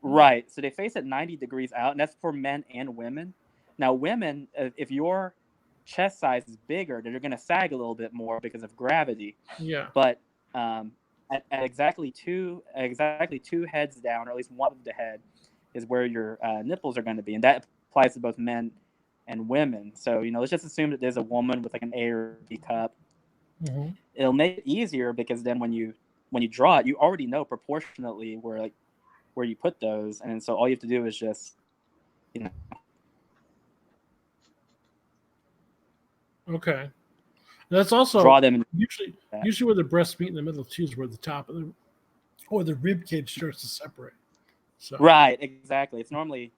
Right. So they face at 90 degrees out, and that's for men and women. Now, women, if your chest size is bigger, they're going to sag a little bit more because of gravity. Yeah. But at exactly two heads down, or at least one of the head, is where your nipples are going to be, and that applies to both men and women. So let's just assume that there's a woman with like an A or B cup. Mm-hmm. It'll make it easier because then when you draw it, you already know proportionately where you put those, and so all you have to do is just Okay. That's also Draw them. usually where the breasts meet in the middle too is where the top of the or the rib cage starts to separate. So Right, exactly. It's normally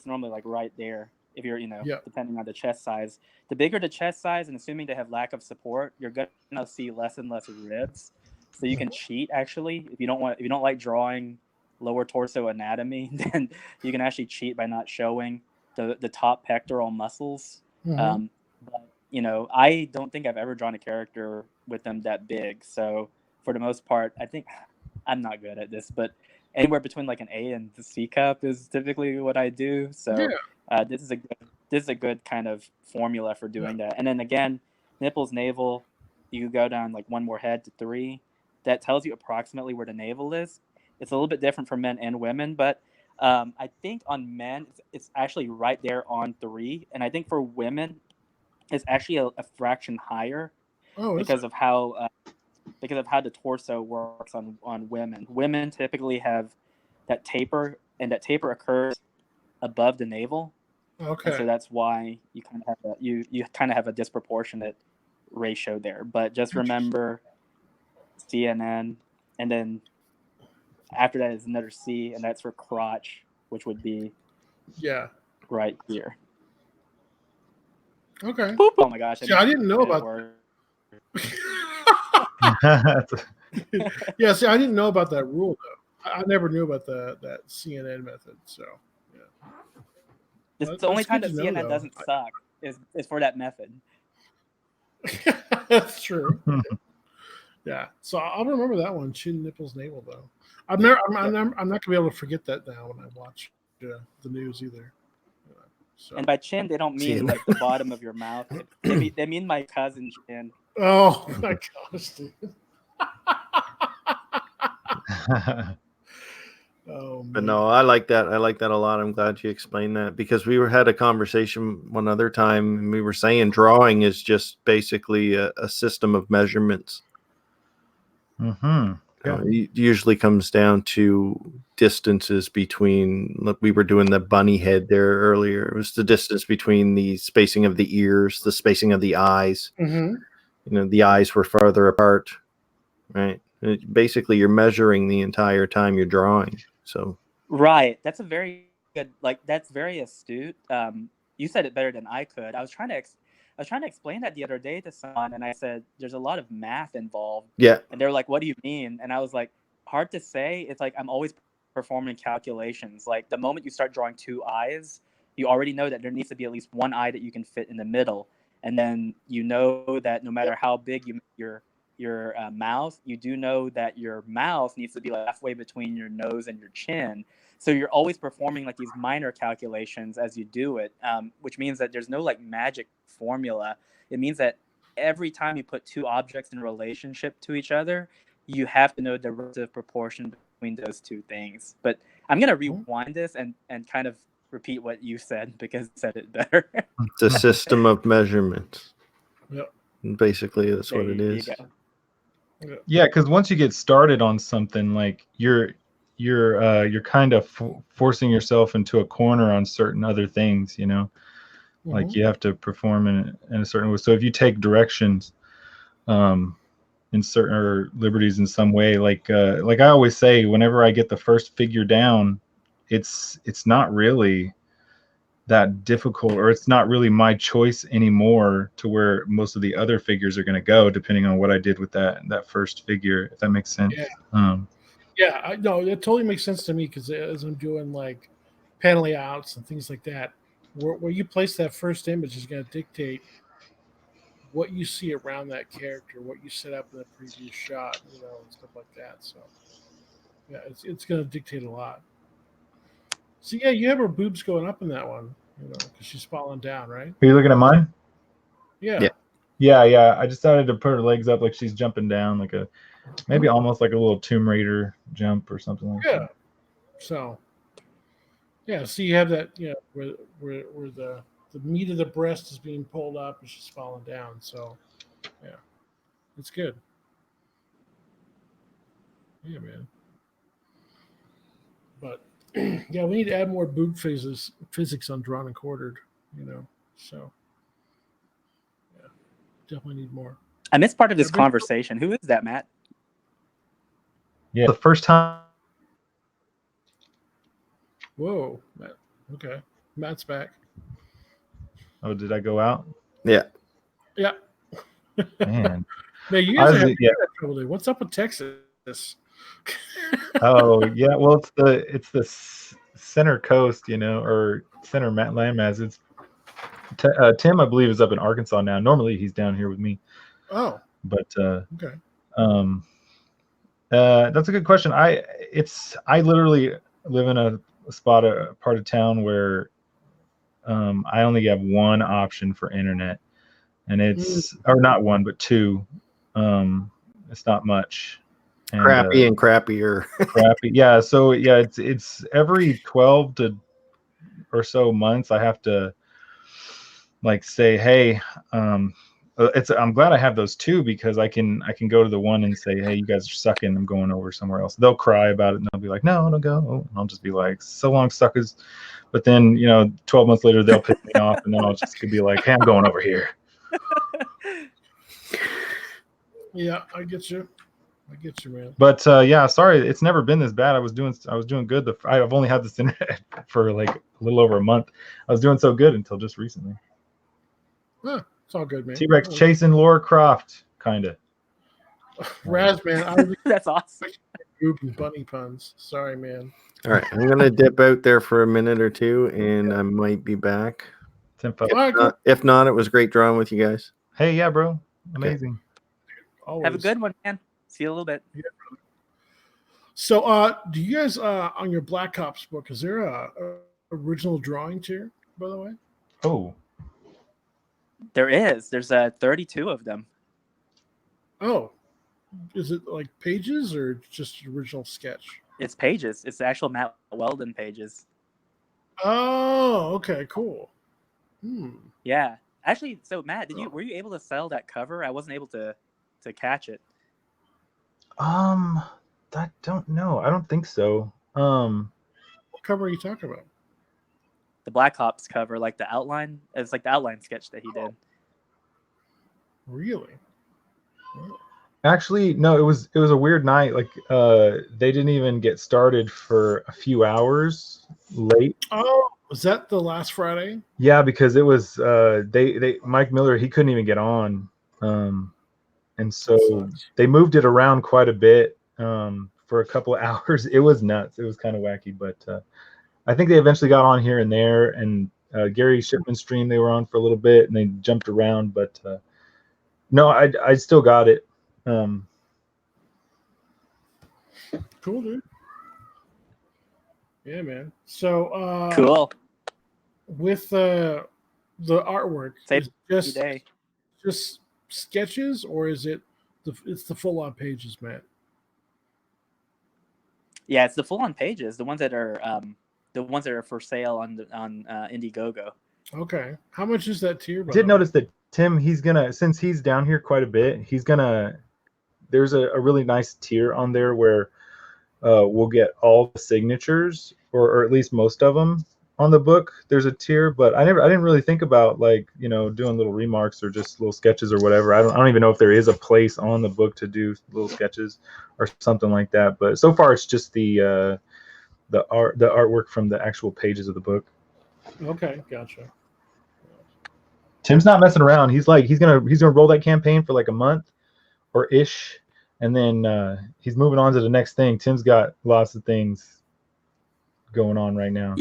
like right there. If you're, Yeah. depending on the chest size, the bigger the chest size, and assuming they have lack of support, you're gonna see less and less ribs. So you can cheat actually if you don't like drawing lower torso anatomy, then you can actually cheat by not showing the top pectoral muscles. Mhm. But I don't think I've ever drawn a character with them that big. So for the most part, I think I'm not good at this, but anywhere between like an A and the C cup is typically what I do. So this is a good kind of formula for doing that. And then again, nipples, navel, you go down like one more head to 3. That tells you approximately where the navel is. It's a little bit different for men and women, but I think on men it's actually right there on 3, and I think for women it's actually a fraction higher because of how the torso works on women. Women typically have that taper, and that taper occurs above the navel. Okay. And so that's why you kind of have you kind of have a disproportionate ratio there. But just remember CNN, and then after that is another C, and that's for crotch, which would be right here. Okay. Boop. Oh my gosh! See, I didn't know about Yeah, see, I didn't know about that rule though. I never knew about that CNN method. So the only time that CNN doesn't suck is for that method. That's true. Yeah, so I'll remember that one. Chin, nipples, navel, though. I'm not gonna be able to forget that now when I watch the news either. So. And by chin, they don't mean like the bottom of your mouth. They mean my cousin's chin. Oh my gosh, dude. But no, I like that. I like that a lot. I'm glad you explained that, because we had a conversation one other time, and we were saying drawing is just basically a system of measurements. Mm-hmm. Yeah. It usually comes down to distances between. Look, we were doing the bunny head there earlier. It was the distance between the spacing of the ears, the spacing of the eyes. Mm-hmm. The eyes were farther apart, right? Basically, you're measuring the entire time you're drawing. So right, that's a very good. That's very astute. You said it better than I could. I was trying to explain that the other day to someone, and I said, "There's a lot of math involved." Yeah. And they're like, "What do you mean?" And I was like, "Hard to say. It's like I'm always performing calculations. Like the moment you start drawing 2 eyes, you already know that there needs to be at least 1 eye that you can fit in the middle, and then you know that no matter how big you make your mouth, you do know that your mouth needs to be like halfway between your nose and your chin. So you're always performing like these minor calculations as you do it, which means that there's no like magic formula. It means that every time you put 2 objects in relationship to each other, you have to know the relative proportion between those 2 things. But I'm going to rewind this and kind of repeat what you said, because you said it better. It's a system of measurements. Yep. Basically, that's what it is. Yeah, because once you get started on something, like you're kind of forcing yourself into a corner on certain other things, like you have to perform in a certain way. So if you take directions in certain, or liberties in some way, like I always say, whenever I get the first figure down, it's not really that difficult, or it's not really my choice anymore to where most of the other figures are going to go, depending on what I did with that first figure, if that makes sense. Yeah, I know it totally makes sense to me, because as I'm doing like panel layouts and things like that, where you place that first image is going to dictate what you see around that character, what you set up in the previous shot, and stuff like that. So yeah, it's going to dictate a lot. So yeah, you have her boobs going up in that one, because she's falling down, right? Are you looking at mine? Yeah. Yeah. I decided to put her legs up like she's jumping down, like maybe almost like a little Tomb Raider jump or something like that. So yeah, so you have that, where the meat of the breast is being pulled up and she's falling down. So yeah, it's good. Yeah, man. But yeah, we need to add more boob physics on drawn and quartered, so definitely need more. I missed part of this Every- conversation. Who is that, Matt? Yeah, the first time. Whoa, Matt. Okay, Matt's back. Oh, did I go out? Yeah. Yeah. Man. Man, you guys are having Yeah. trouble today. What's up with Texas? Oh yeah. Well, it's the center coast, or center landmass. It's Tim, I believe, is up in Arkansas now. Normally, he's down here with me. Oh, But okay. That's a good question. I literally live in a part of town where I only have one option for internet, and it's or not one but two. It's not much. And, Crappy and crappier. crappy. Yeah. So yeah, it's every 12 to or so months I have to like say, hey, I'm glad I have those two because I can go to the one and say, hey, you guys are sucking. I'm going over somewhere else. They'll cry about it and they'll be like, no, don't go. And I'll just be like, so long, suckers. But then 12 months later they'll piss me off and then I'll just be like, hey, I'm going over here. Yeah, I get you, man. But yeah, sorry, it's never been this bad. I was doing good. I've only had this internet for like a little over a month. I was doing so good until just recently. Huh, it's all good, man. T-Rex chasing Laura Croft, kind of. Raz, man. I was That's awesome. and bunny puns. Sorry, man. All right, I'm gonna dip out there for a minute or two, and I might be back. Tempo. All right, cool. If not, it was great drawing with you guys. Hey, yeah, bro, amazing. Always. Have a good one, man. See you a little bit. So, do you guys on your Black Ops book? Is there a original drawing tier, by the way? Oh, There is. There's 32 of them. Oh, is it like pages or just original sketch? It's pages. It's the actual Matt Weldon pages. Oh, okay, cool. Yeah. Actually, so Matt, were you able to sell that cover? I wasn't able to catch it. I don't know. I don't think so. What cover are you talking about? The Black Ops cover, like the outline. It's like the outline sketch that he did. Really? Actually, no. It was a weird night. Like, they didn't even get started for a few hours late. Oh, was that the last Friday? Yeah, because it was they Mike Miller, he couldn't even get on. And so they moved it around quite a bit for a couple of hours. It was nuts. It was kind of wacky, but I think they eventually got on here and there. And Gary Shipman's stream they were on for a little bit, and they jumped around. But no, I still got it. Cool, dude. Yeah, man. So Cool. with the artwork, Save is it day. just sketches, or is it it's the full on pages, man? Yeah, it's the full on pages, the ones that are for sale on Indiegogo. Okay, how much is that tier? I did notice that Tim, since he's down here quite a bit, there's a really nice tier on there where we'll get all the signatures or at least most of them on the book. There's a tier, but I didn't really think about doing little remarks or just little sketches or whatever. I don't even know if there is a place on the book to do little sketches or something like that. But so far it's just the artwork from the actual pages of the book. Okay, gotcha. Tim's not messing around. He's gonna roll that campaign for like a month or ish, and then he's moving on to the next thing. Tim's got lots of things going on right now.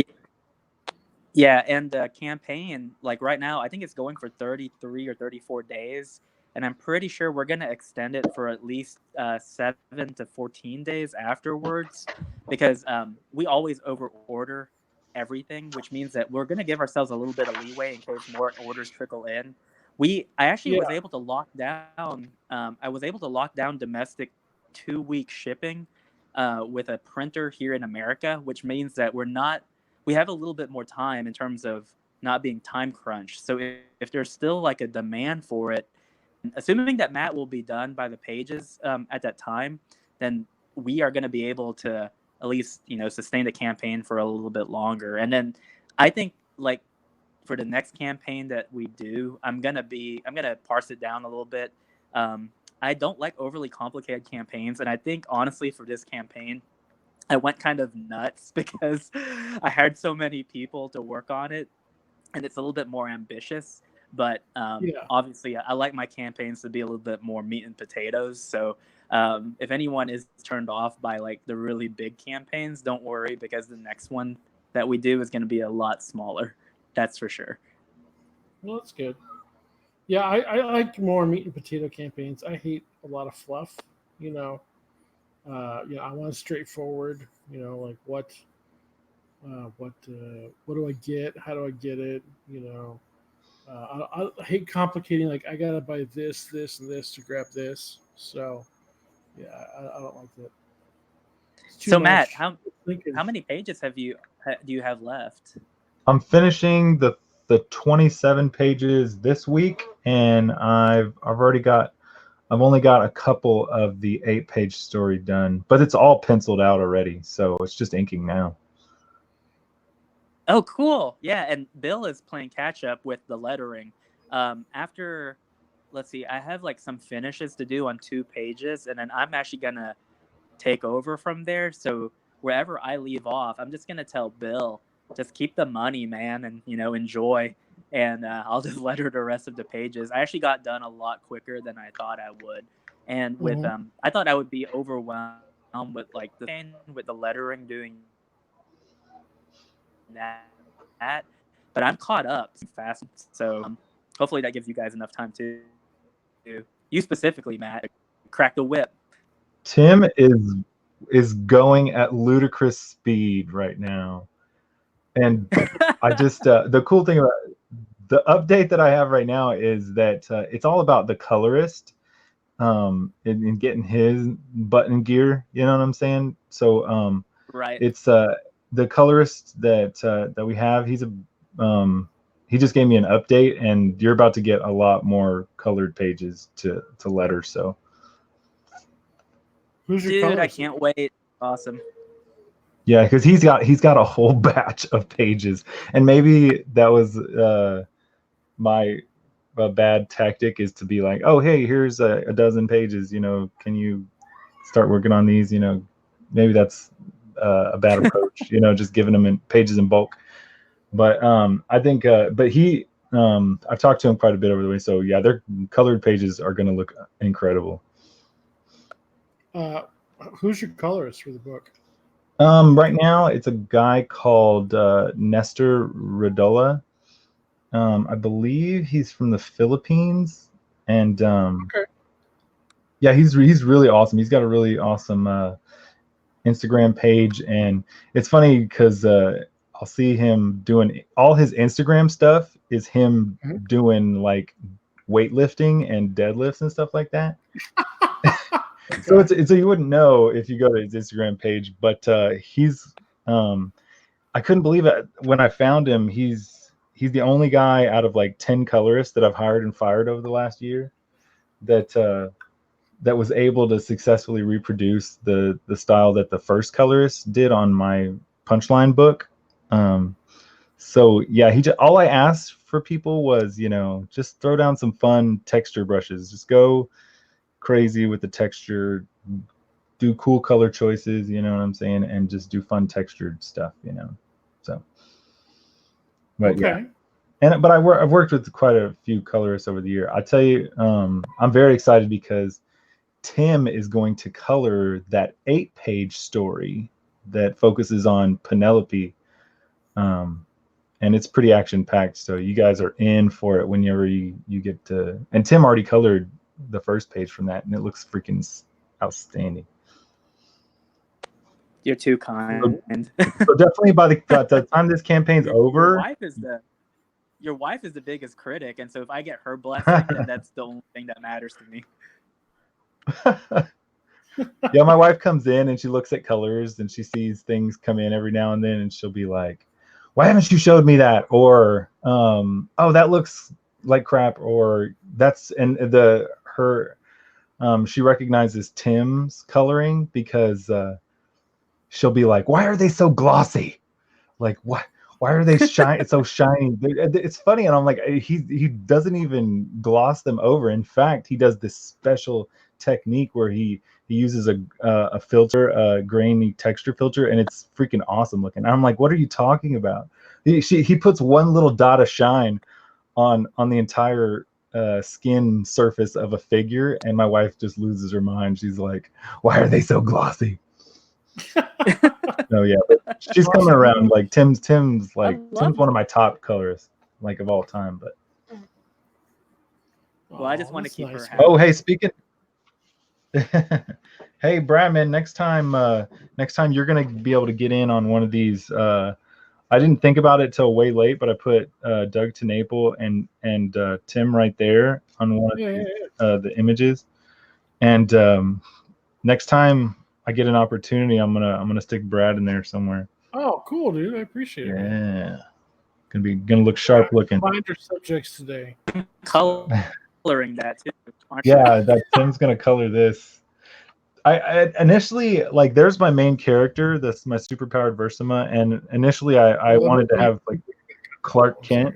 Yeah, and the campaign, like right now, I think it's going for 33 or 34 days, and I'm pretty sure we're gonna extend it for at least 7 to 14 days afterwards, because we always over-order everything, which means that we're gonna give ourselves a little bit of leeway in case more orders trickle in. I actually was able to lock down. I was able to lock down domestic 2-week shipping with a printer here in America, which means that we have a little bit more time in terms of not being time crunched. So if there's still like a demand for it, assuming that Matt will be done by the pages at that time, then we are going to be able to at least sustain the campaign for a little bit longer. And then I think for the next campaign that we do, I'm gonna parse it down a little bit. I don't like overly complicated campaigns, and I think honestly for this campaign, I went kind of nuts because I hired so many people to work on it, and it's a little bit more ambitious. But obviously, I like my campaigns to be a little bit more meat and potatoes. So if anyone is turned off by like the really big campaigns, don't worry, because the next one that we do is going to be a lot smaller. That's for sure. Well, that's good. Yeah, I like more meat and potato campaigns. I hate a lot of fluff. You know, I want straightforward. You know, like what do I get? How do I get it? You know, I hate complicating. Like I gotta buy this, this, and this to grab this. So, yeah, I don't like that. So Matt, how many pages do you have left? I'm finishing the 27 pages this week, and I've only got a couple of the 8-page story done, but it's all penciled out already, so it's just inking now. Oh, cool. Yeah, and Bill is playing catch up with the lettering. After, let's see, I have like some finishes to do on 2 pages, and then I'm actually gonna take over from there. So wherever I leave off, I'm just gonna tell Bill, just keep the money, man, and enjoy. And I'll just letter the rest of the pages. I actually got done a lot quicker than I thought I would, and with I thought I would be overwhelmed with like the lettering doing that, but I'm caught up fast. So hopefully that gives you guys enough time to you specifically, Matt, crack the whip. Tim is going at ludicrous speed right now, and I just the cool thing about the update that I have right now is that it's all about the colorist in getting his button gear. You know what I'm saying? So right, it's the colorist that we have. He just gave me an update, and you're about to get a lot more colored pages to letter. So, who's your dude, colorist? I can't wait. Awesome. Yeah, because he's got a whole batch of pages, and maybe that was my bad tactic, is to be like, oh hey, here's a dozen pages. You know, can you start working on these? You know, maybe that's a bad approach. You know, just giving them pages in bulk. But I think, but he, I've talked to him quite a bit over the way. So yeah, their colored pages are going to look incredible. Who's your colorist for the book? Right now, it's a guy called Nestor Radola. I believe he's from the Philippines, and Okay. yeah, he's really awesome. He's got a really awesome Instagram page, and it's funny because I'll see him doing all his Instagram stuff is him doing like weightlifting and deadlifts and stuff like that. So so you wouldn't know if you go to his Instagram page, but he's I couldn't believe it when I found him. He's the only guy out of like 10 colorists that I've hired and fired over the last year that was able to successfully reproduce the style that the first colorist did on my Punchline book. So yeah, all I asked for people was, just throw down some fun texture brushes. Just go crazy with the texture, do cool color choices, you know what I'm saying, and just do fun textured stuff, So, but okay. Yeah, but I've worked with quite a few colorists over the year. I tell you, I'm very excited because Tim is going to color that 8-page story that focuses on Penelope, and it's pretty action packed. So you guys are in for it whenever you get to. And Tim already colored the first page from that, and it looks freaking outstanding. You're too kind. So definitely by the time this campaign's over, your wife is the biggest critic, and so if I get her blessing, then that's the only thing that matters to me. Yeah, my wife comes in and she looks at colors and she sees things come in every now and then, and she'll be like, "Why haven't you showed me that?" Or, "Oh, that looks like crap," or "That's," and she recognizes Tim's coloring because she'll be like, "Why are they so glossy? Like, why are they shiny? It's so shiny. It's funny, and I'm like, he doesn't even gloss them over. In fact, he does this special technique where he uses a filter, a grainy texture filter, and it's freaking awesome looking. And I'm like, what are you talking about? He puts one little dot of shine on the entire skin surface of a figure, and my wife just loses her mind. She's like, why are they so glossy? No, yeah, but she's coming around. Like Tim's one of my top colorists, like, of all time. But well, I just want to that's keep nice, her man. happy. hey, speaking. Hey, Bradman, next time you're gonna be able to get in on one of these. I didn't think about it till way late, but I put Doug TeNapel and Tim right there on one of the images. And next time I get an opportunity, I'm gonna stick Brad in there somewhere. Oh, cool, dude. I appreciate it. Yeah, gonna look sharp looking. Find your subjects today. Coloring that too. Yeah, that Tim's gonna color this. I initially, like, there's my main character, that's my superpowered Versima, and initially I wanted to have like Clark Kent,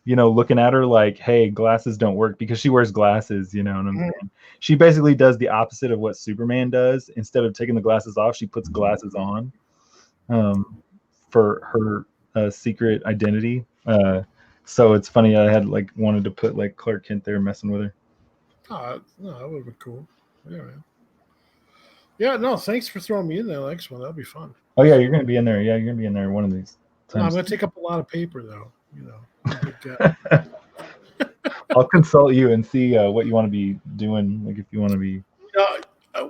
looking at her like, hey, glasses don't work, because she wears glasses, you know what I'm saying? She basically does the opposite of what Superman does. Instead of taking the glasses off, she puts glasses on for her secret identity. So it's funny, I had wanted to put like Clark Kent there messing with her. Oh, no, that would have been cool. Yeah, man. Yeah, no, thanks for throwing me in there, next one. That'll be fun. Oh yeah, you're gonna be in there. Yeah, you're gonna be in there one of these times. No, I'm gonna take up a lot of paper though. Big guy. I'll consult you and see what you want to be doing. Like, if you want to be.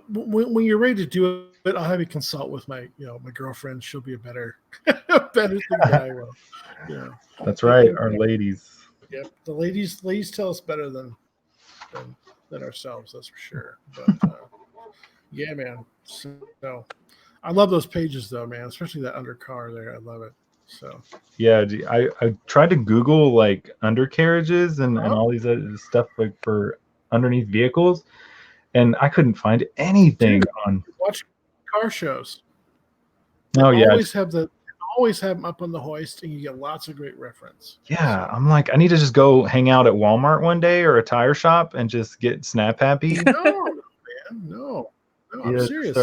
When you're ready to do it, I'll have you consult with my girlfriend. She'll be a better thing than I will. Yeah, that's right, our ladies. Yep, the ladies tell us better than ourselves. That's for sure. But yeah, man. So I love those pages though, man. Especially that undercar there. I love it. So yeah, I tried to Google like undercarriages and all these other stuff, like, for underneath vehicles, and I couldn't find anything. Dude, on watch car shows. Always have them up on the hoist, and you get lots of great reference. Yeah, so I'm like, I need to just go hang out at Walmart one day or a tire shop and just get snap happy. No, man, no, I'm serious.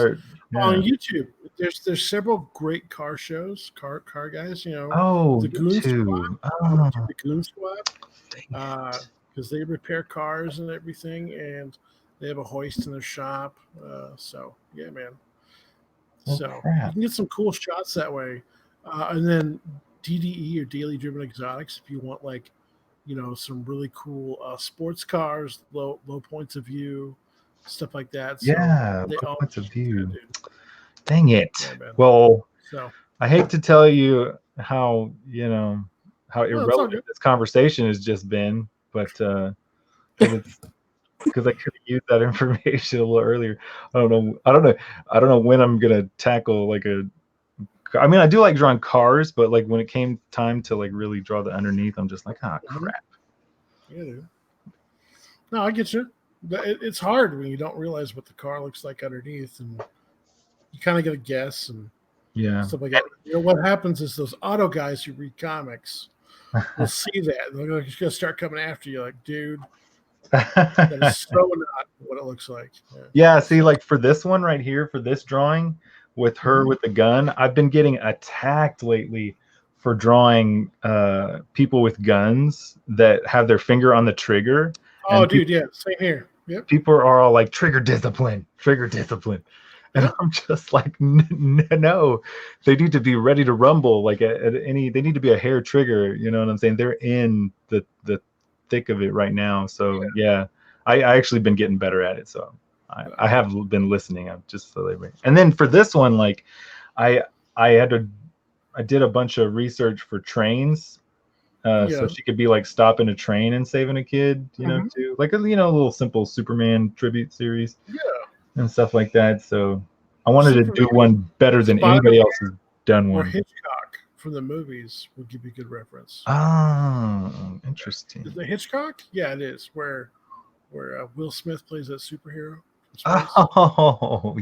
On YouTube, there's several great car shows, car guys. The Goon Squad. The Goon Squad. Because they repair cars and everything, and they have a hoist in their shop. So yeah, man. So you can get some cool shots that way. And then DDE, or Daily Driven Exotics, if you want some really cool sports cars, low points of view, stuff like that. So low points of view. Dang it. Yeah, well, I hate to tell you how irrelevant this conversation has just been, but because I could have used that information a little earlier. I don't know when I'm gonna tackle I mean, I do like drawing cars, but like when it came time to really draw the underneath, I'm just like, crap. Yeah, dude. No, I get you. It's hard when you don't realize what the car looks like underneath, and you kind of got to guess and stuff like that. What happens is those auto guys who read comics will see that. They're just going to start coming after you, like, dude, that is so not what it looks like. Yeah, see, like for this one right here, for this drawing with her with the gun, I've been getting attacked lately for drawing people with guns that have their finger on the trigger. Oh, dude, yeah, same here. Yep. People are all like, trigger discipline. And I'm just like, no, they need to be ready to rumble. Like they need to be a hair trigger. You know what I'm saying? They're in the thick of it right now. So yeah, I actually been getting better at it. So I have been listening. I'm just so and then for this one, like I did a bunch of research for trains. So she could be like stopping a train and saving a kid, you know, too. Like a little simple Superman tribute series. Yeah. And stuff like that. So I wanted to do one better than anybody else has done one. Or Hitchcock from the movies would give you a good reference. Oh, interesting. Is it Hitchcock? Yeah, it is. Where Will Smith plays that superhero. Oh,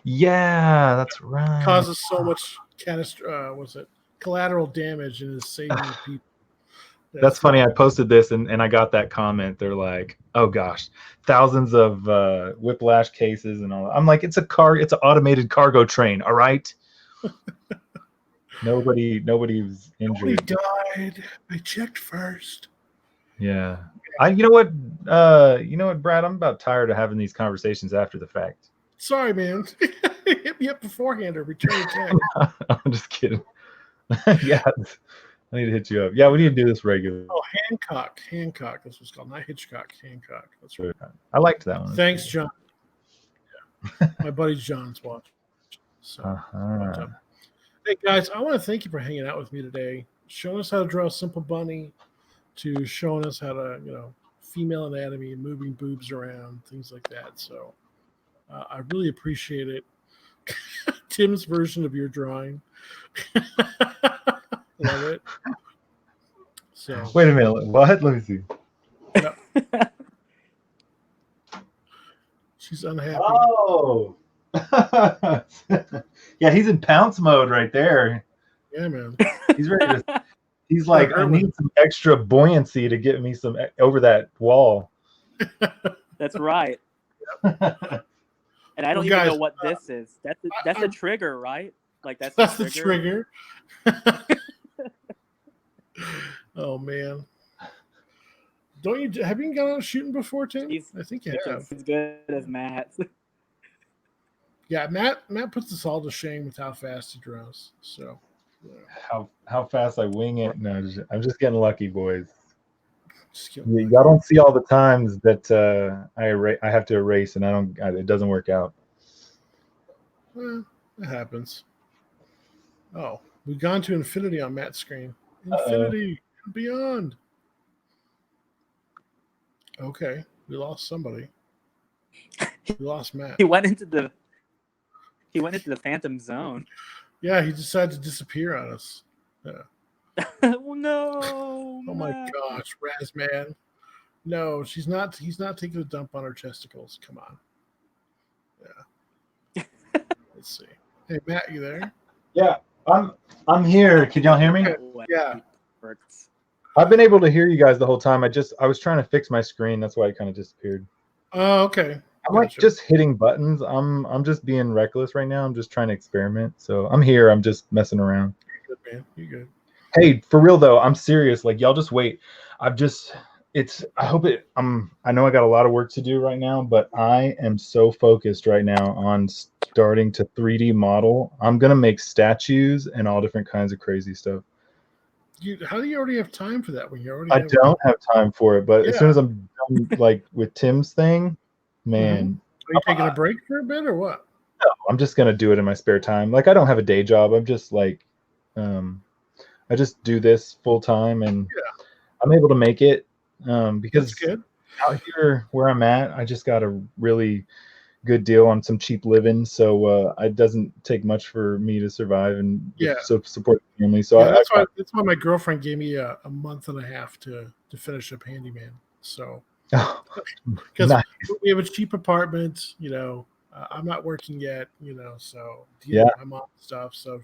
yeah, that's right. Causes so much collateral damage and is saving people. That's funny. I posted this and I got that comment. They're like, "Oh gosh, thousands of whiplash cases and all that." I'm like, it's an automated cargo train. All right. Nobody's Nobody injured. died. I checked first. Yeah. You know what, Brad? I'm about tired of having these conversations after the fact. Sorry, man. Hit me up beforehand or return attack. I'm just kidding. Yeah. I need to hit you up. Yeah, we need to do this regularly. Oh, Hancock. Hancock. That's what's called. Not Hitchcock. Hancock. That's right. I liked that one. Thanks, John. Yeah. My buddy John's watching. So, hey, guys, I want to thank you for hanging out with me today, showing us how to draw a simple bunny, to showing us how to, female anatomy and moving boobs around, things like that. So I really appreciate it. Tim's version of your drawing. Love it. So wait a minute. What? Let me see. Yeah. She's unhappy. Oh. Yeah, he's in pounce mode right there. Yeah, man. He's ready to. He's like, I need some extra buoyancy to get me some over that wall. That's right. And I don't even know what this is. That's a trigger, right? Like that's the trigger. Oh man. Have you gone out shooting before, Tim? I think you have. As good as Matt. Yeah, Matt puts us all to shame with how fast he draws. So how fast I wing it. No, I'm just getting lucky, boys. Y'all don't see all the times that I have to erase and it doesn't work out. Well, it happens. Oh, we've gone to infinity on Matt's screen. Infinity and beyond. Okay, we lost somebody. We lost Matt. He went into the phantom zone. Yeah, he decided to disappear on us. Yeah. Oh no! Oh my gosh, Razman. No, he's not taking a dump on her testicles. Come on. Yeah. Let's see. Hey Matt, you there? Yeah, I'm here. Can y'all hear me? Yeah. I've been able to hear you guys the whole time. I was trying to fix my screen. That's why it kind of disappeared. Oh, okay. I'm like just hitting buttons. I'm just being reckless right now. I'm just trying to experiment. So I'm here. I'm just messing around. You're good, man. You're good. Hey, for real though, I'm serious. Like y'all just wait. I know I got a lot of work to do right now, but I am so focused right now on starting to 3D model. I'm going to make statues and all different kinds of crazy stuff. How do you already have time for that when you already? I don't have time for it, but as soon as I'm done, like with Tim's thing, man. Are you taking a break for a bit or what? No, I'm just gonna do it in my spare time. Like I don't have a day job. I'm just like, I just do this full time, and I'm able to make it because out here where I'm at, I just got a really good deal on some cheap living, so it doesn't take much for me to survive and support the family. So that's why my girlfriend gave me a month and a half to finish up handyman. So because we have a cheap apartment, I'm not working yet, so my mom stuff. So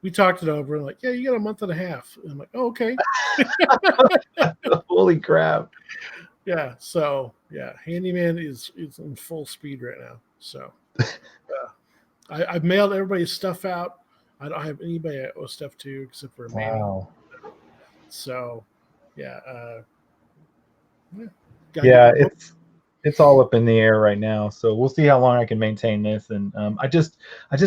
we talked it over and like, you got a month and a half. And I'm like, oh, okay. Holy crap. Yeah, so handyman is in full speed right now. So I've mailed everybody's stuff out. I don't have anybody I owe stuff to except for Manny. Wow. So it's all up in the air right now. So we'll see how long I can maintain this. And I just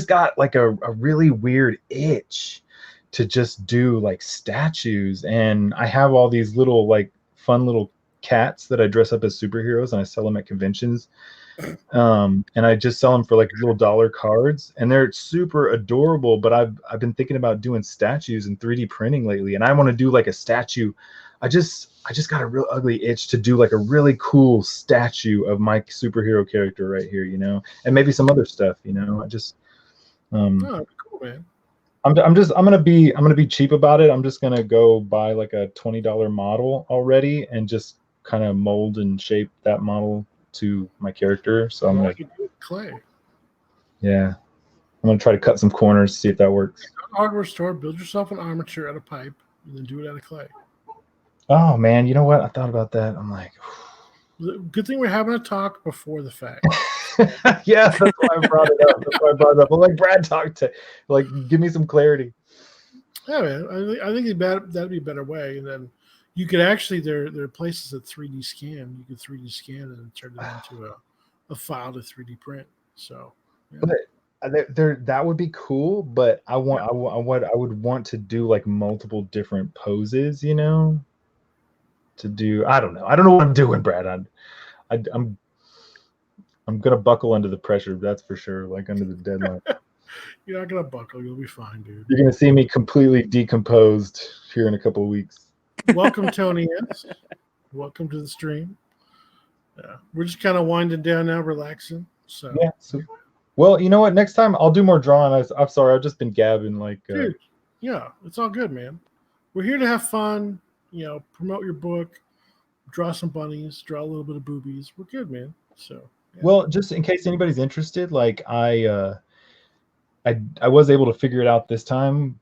got like a really weird itch to just do like statues, and I have all these little like fun little cats that I dress up as superheroes and I sell them at conventions. And I just sell them for like little dollar cards, and they're super adorable. But I've been thinking about doing statues and 3D printing lately, and I want to do like a statue. I just got a real ugly itch to do like a really cool statue of my superhero character right here, and maybe some other stuff, I just oh, cool, man. I'm gonna be cheap about it. I'm just gonna go buy like a $20 model already and just kind of mold and shape that model to my character. So I'm like, clay. Yeah. I'm gonna try to cut some corners, see if that works. Go to the hardware store, build yourself an armature out of pipe, and then do it out of clay. Oh man, you know what? I thought about that. I'm like, Good thing we're having a talk before the fact. yeah, that's why I brought it up. I'm like, Brad, talk to, like, give me some clarity. Yeah, man. I think that'd be a better way. And then you could actually there are places that 3D scan. You could 3D scan it and turn it into a file to 3D print. So, yeah. But that would be cool. But I would want to do like multiple different poses, you know. To do, I don't know what I'm doing, Brad. I'm gonna buckle under the pressure. That's for sure. Like under the deadline. You're not gonna buckle. You'll be fine, dude. You're gonna see me completely decomposed here in a couple of weeks. Welcome, Tony. Yes. Welcome to the stream. Yeah, we're just kind of winding down now, relaxing. So yeah. So, well, you know what? Next time I'll do more drawing. I'm sorry, I've just been gabbing. Like, dude, yeah, it's all good, man. We're here to have fun. You know, promote your book, draw some bunnies, draw a little bit of boobies. We're good, man. So, yeah. Well, just in case anybody's interested, like I was able to figure it out this time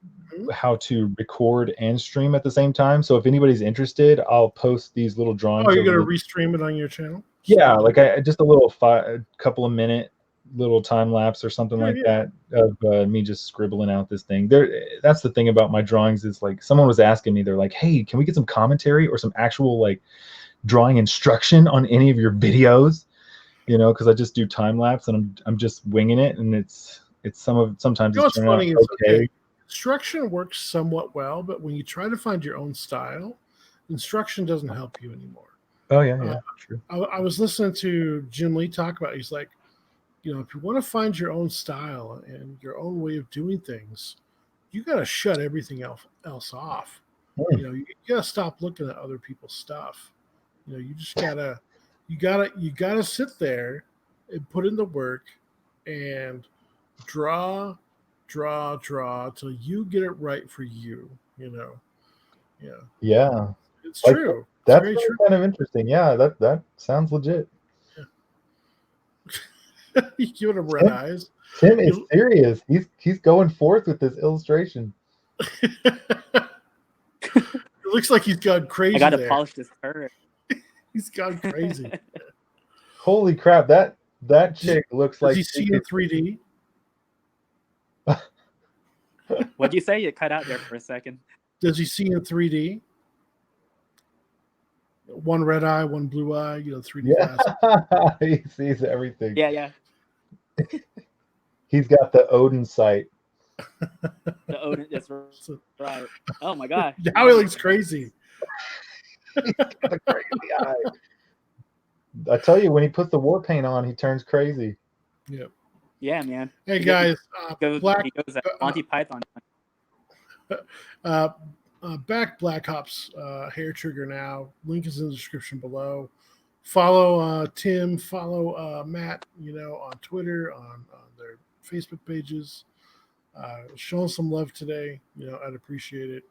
how to record and stream at the same time. So if anybody's interested, I'll post these little drawings. Oh, you're gonna restream it on your channel? Yeah, like I just a couple of minute little time lapse or something like that of me just scribbling out this thing. That's the thing about my drawings is like someone was asking me, they're like, hey, can we get some commentary or some actual like drawing instruction on any of your videos? You know, because I just do time lapse and I'm just winging it, and it's sometimes you know it's funny is okay. Instruction works somewhat well, but when you try to find your own style, instruction doesn't help you anymore. Oh yeah, true. I was listening to Jim Lee talk about it. He's like, you know, if you want to find your own style and your own way of doing things, you got to shut everything else off. You know, you got to stop looking at other people's stuff. You know, you just you gotta sit there and put in the work and draw till you get it right for you. You know, yeah, it's like, true. That's really kind of interesting. Yeah, that sounds legit. Yeah. You giving him red eyes. Tim is serious. He's going forth with this illustration. It looks like he's gone crazy. I got to polish this turret. He's gone crazy. Holy crap! That chick looks like. Does he see in 3D? What'd you say? You cut out there for a second. Does he see in 3D? One red eye, one blue eye. You know, 3D glasses. He sees everything. Yeah. He's got the Odin sight. The Odin. That's right. Oh my god. Now he looks crazy. He's got a crazy eye. I tell you, when he puts the war paint on, he turns crazy. Yep. Yeah, man. Hey guys, he goes Monty Python. Back Black Ops hair trigger now. Link is in the description below. Follow Tim. Follow Matt. You know, on Twitter, on their Facebook pages. Show them some love today. You know, I'd appreciate it.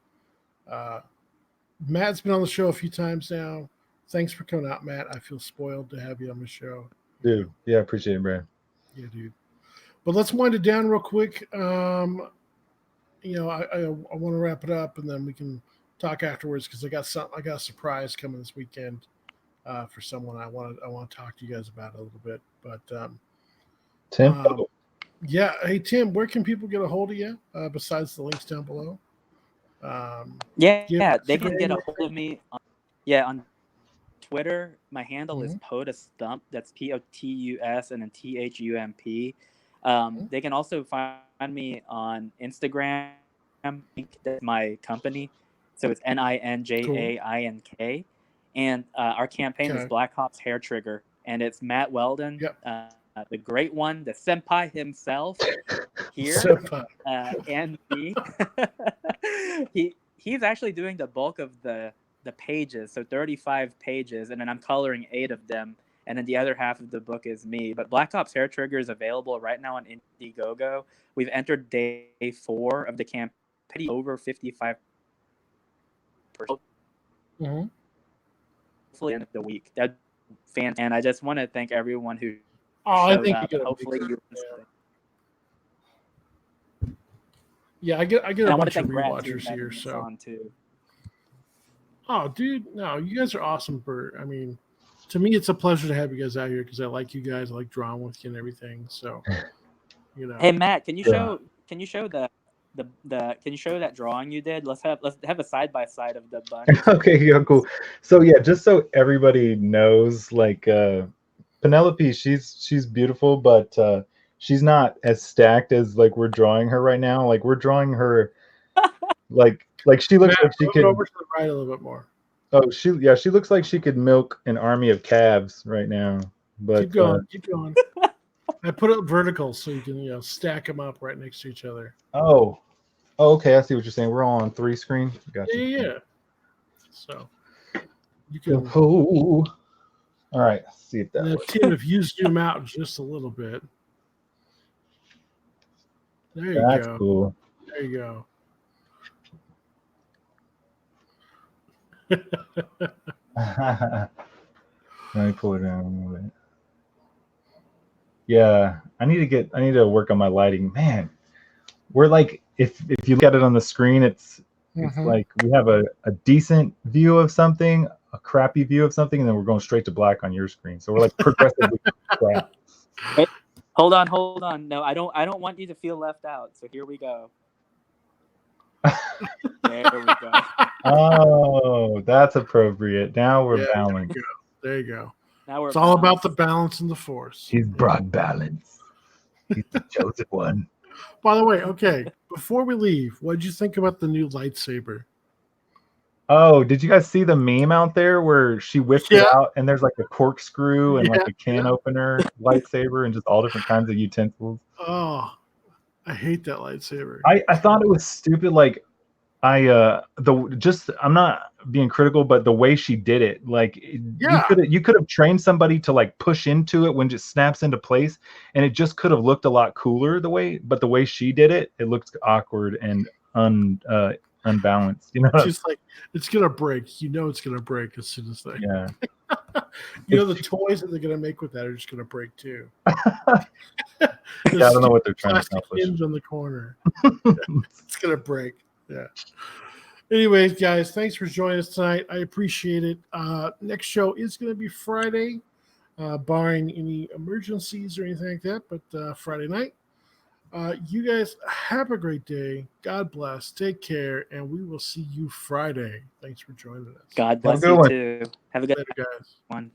Matt's been on the show a few times now. Thanks for coming out, Matt. I feel spoiled to have you on the show. Dude, yeah, appreciate it, Brad. Yeah, dude. But let's wind it down real quick. You know, I want to wrap it up, and then we can talk afterwards because I got a surprise coming this weekend for someone I want to talk to you guys about a little bit. But Tim, yeah, hey Tim, where can people get a hold of you besides the links down below? They can get a hold of me. On Twitter, my handle is POTUSTUMP. That's POTUS and then THUMP. They can also find me on Instagram. That's my company. So it's NINJAINK. And our campaign is Black Ops Hair Trigger. And it's Matt Weldon, the great one, the senpai himself here. And me. He's actually doing the bulk of the pages, so 35 pages, and then I'm coloring 8 of them, and then the other half of the book is me. But Black Ops Hair Trigger is available right now on Indiegogo. We've entered day 4 of the campaign, over 55%. Hopefully end of the week. That's fantastic. And I just want to thank everyone who showed up. Hopefully you Yeah, I get And a I want bunch to of thank Brad too, rewatchers having here. us So, on too. oh, dude, no, you guys are awesome. Bert. I mean, to me, it's a pleasure to have you guys out here because I like you guys. I like drawing with you and everything. So, you know, Hey Matt, can you Yeah. show can you show that drawing you did? Let's have a side by side of the bunnies. Okay, yeah, cool. So yeah, just so everybody knows, like Penelope, she's beautiful, but she's not as stacked as like we're drawing her right now. Like we're drawing her like she looks Matt, like she move it could. over to the right a little bit more. Oh, she looks like she could milk an army of calves right now. But Keep going. Keep going. I put it vertical so you can stack them up right next to each other. oh, okay, I see what you're saying. We're all on 3 screen. Gotcha. Yeah. So you can. Oh, all right. Let's see if that Now, works. Tim, if you zoom out just a little bit, there you That's go. cool. There you go. Let me pull it down a little bit. Yeah, I need to work on my lighting. Man, we're like if you look at it on the screen, it's Mhm. like we have a decent view of something, a crappy view of something, and then we're going straight to black on your screen. So we're like progressively crap. Hold on. No, I don't want you to feel left out. So here we go. There we go. Oh, that's appropriate. Now we're Yeah, balanced. there you go. Now we're It's all about balanced. the balance and the force. He's brought balance. He's the chosen one. By the way, okay, before we leave, what did you think about the new lightsaber? Oh, did you guys see the meme out there where she whipped it Yeah. out and there's like a corkscrew and like Yeah, a can opener lightsaber and just all different kinds of utensils? Oh, I hate that lightsaber. I thought it was stupid. Like I'm not being critical, but the way she did it, like Yeah. you could have trained somebody to like push into it when it just snaps into place, and it just could have looked a lot cooler the way she did it, it looked awkward and unbalanced. You know what I'm It's just like it's gonna break. You know it's gonna break as soon as they. Yeah. You know the toys that they're gonna make with that are just gonna break too. Yeah, I don't know what they're trying to Plastic accomplish. hinge on the corner. It's gonna break. Yeah. Anyways, guys, thanks for joining us tonight. I appreciate it. Next show is going to be Friday, barring any emergencies or anything like that, but Friday night. You guys have a great day. God bless. Take care, and we will see you Friday. Thanks for joining us. God bless good you one. too. Have a good Later, guys. one.